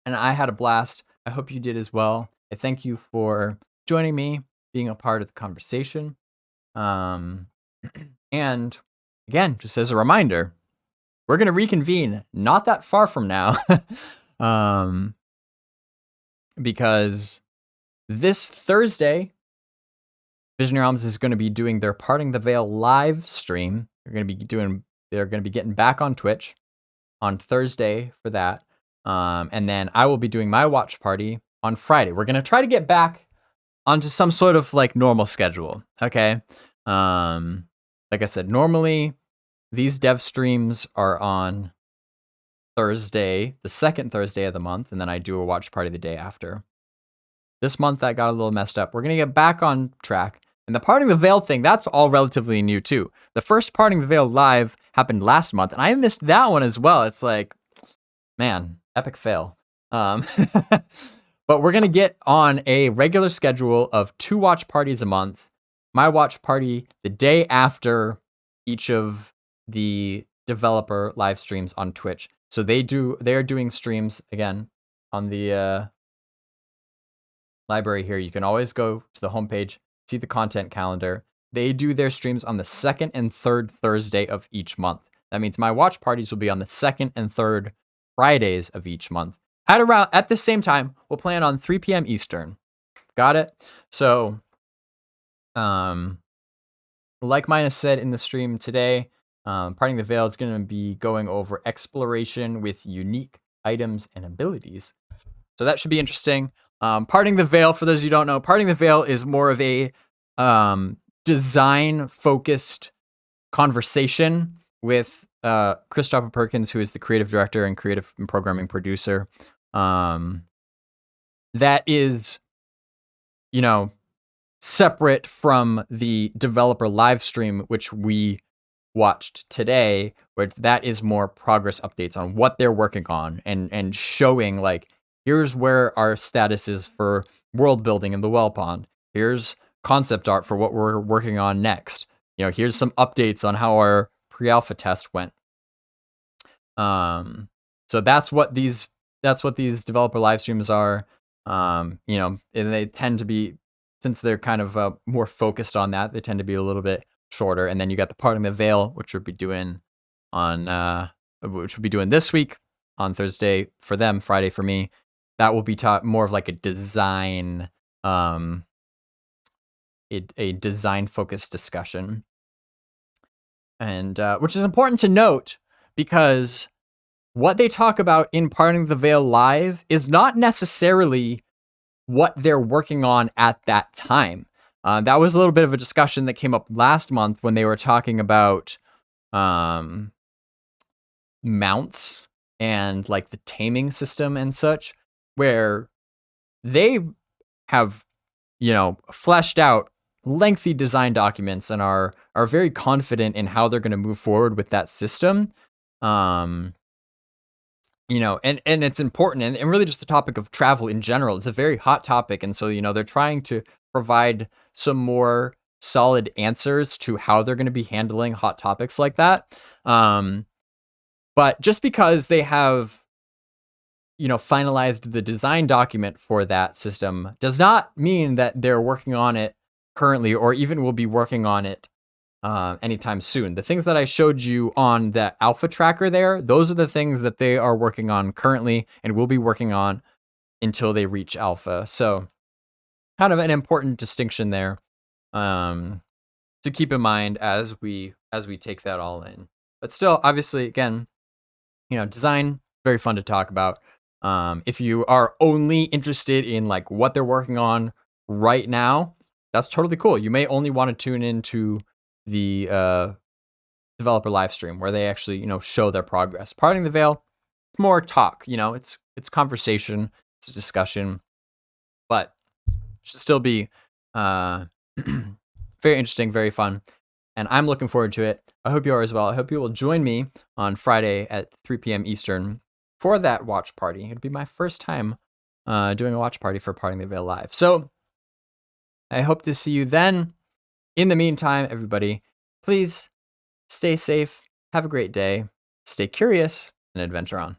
and I had a blast. I hope you did as well. I thank you for joining me, being a part of the conversation. And again, just as a reminder, we're going to reconvene not that far from now, because this Thursday, Visionary Realms is going to be doing their Parting the Veil live stream. They're going to be getting back on Twitch on Thursday for that. And then I will be doing my watch party on Friday. We're going to try to get back onto some sort of like normal schedule. Okay. Like I said, normally these dev streams are on Thursday, the second Thursday of the month, and then I do a watch party the day after. This month that got a little messed up. We're going to get back on track. And the Parting the Veil thing, that's all relatively new too. The first Parting the Veil live happened last month, and I missed that one as well. It's like, man, epic fail. But we're going to get on a regular schedule of 2 watch parties a month. My watch party the day after each of the developer live streams on Twitch. So they're doing streams again on the library here. You can always go to the homepage, see the content calendar. They do their streams on the 2nd and 3rd Thursday of each month. That means my watch parties will be on the 2nd and 3rd Fridays of each month. At the same time, we'll plan on 3 p.m. Eastern. Got it? So, like Minus said in the stream today, Parting the Veil is going to be going over exploration with unique items and abilities. So that should be interesting. Parting the Veil, for those of you who don't know, Parting the Veil is more of a design-focused conversation with Christopher Perkins, who is the creative director and creative and programming producer. That is, separate from the developer live stream, which we watched today, where that is more progress updates on what they're working on and showing, like, here's where our status is for world building in the Wellpond. Here's concept art for what we're working on next. Here's some updates on how our pre-alpha test went. So that's what these developer live streams are. And they tend to be, since they're kind of more focused on that, they tend to be a little bit shorter. And then you got the Parting the Veil, which we'll be doing this week on Thursday for them, Friday for me. That will be more of like a design, a design focused discussion, and which is important to note because what they talk about in Parting the Veil Live is not necessarily what they're working on at that time. That was a little bit of a discussion that came up last month when they were talking about mounts and like the taming system and such, where they have, fleshed out lengthy design documents and are very confident in how they're going to move forward with that system. And it's important, and really just the topic of travel in general. It's a very hot topic, and so they're trying to provide some more solid answers to how they're going to be handling hot topics like that. But just because they have finalized the design document for that system does not mean that they're working on it currently, or even will be working on it anytime soon. The things that I showed you on the alpha tracker there, those are the things that they are working on currently and will be working on until they reach alpha. So kind of an important distinction there to keep in mind as we take that all in. But still, obviously, again, design, very fun to talk about. If you are only interested in like what they're working on right now, that's totally cool. You may only want to tune into the developer live stream where they actually, show their progress. Parting the Veil, it's more talk, it's conversation, it's a discussion, but it should still be very interesting, very fun. And I'm looking forward to it. I hope you are as well. I hope you will join me on Friday at 3 p.m. Eastern for that watch party. It'll be my first time doing a watch party for Parting the Veil Live. So I hope to see you then. In the meantime, everybody, please stay safe, have a great day, stay curious, and adventure on.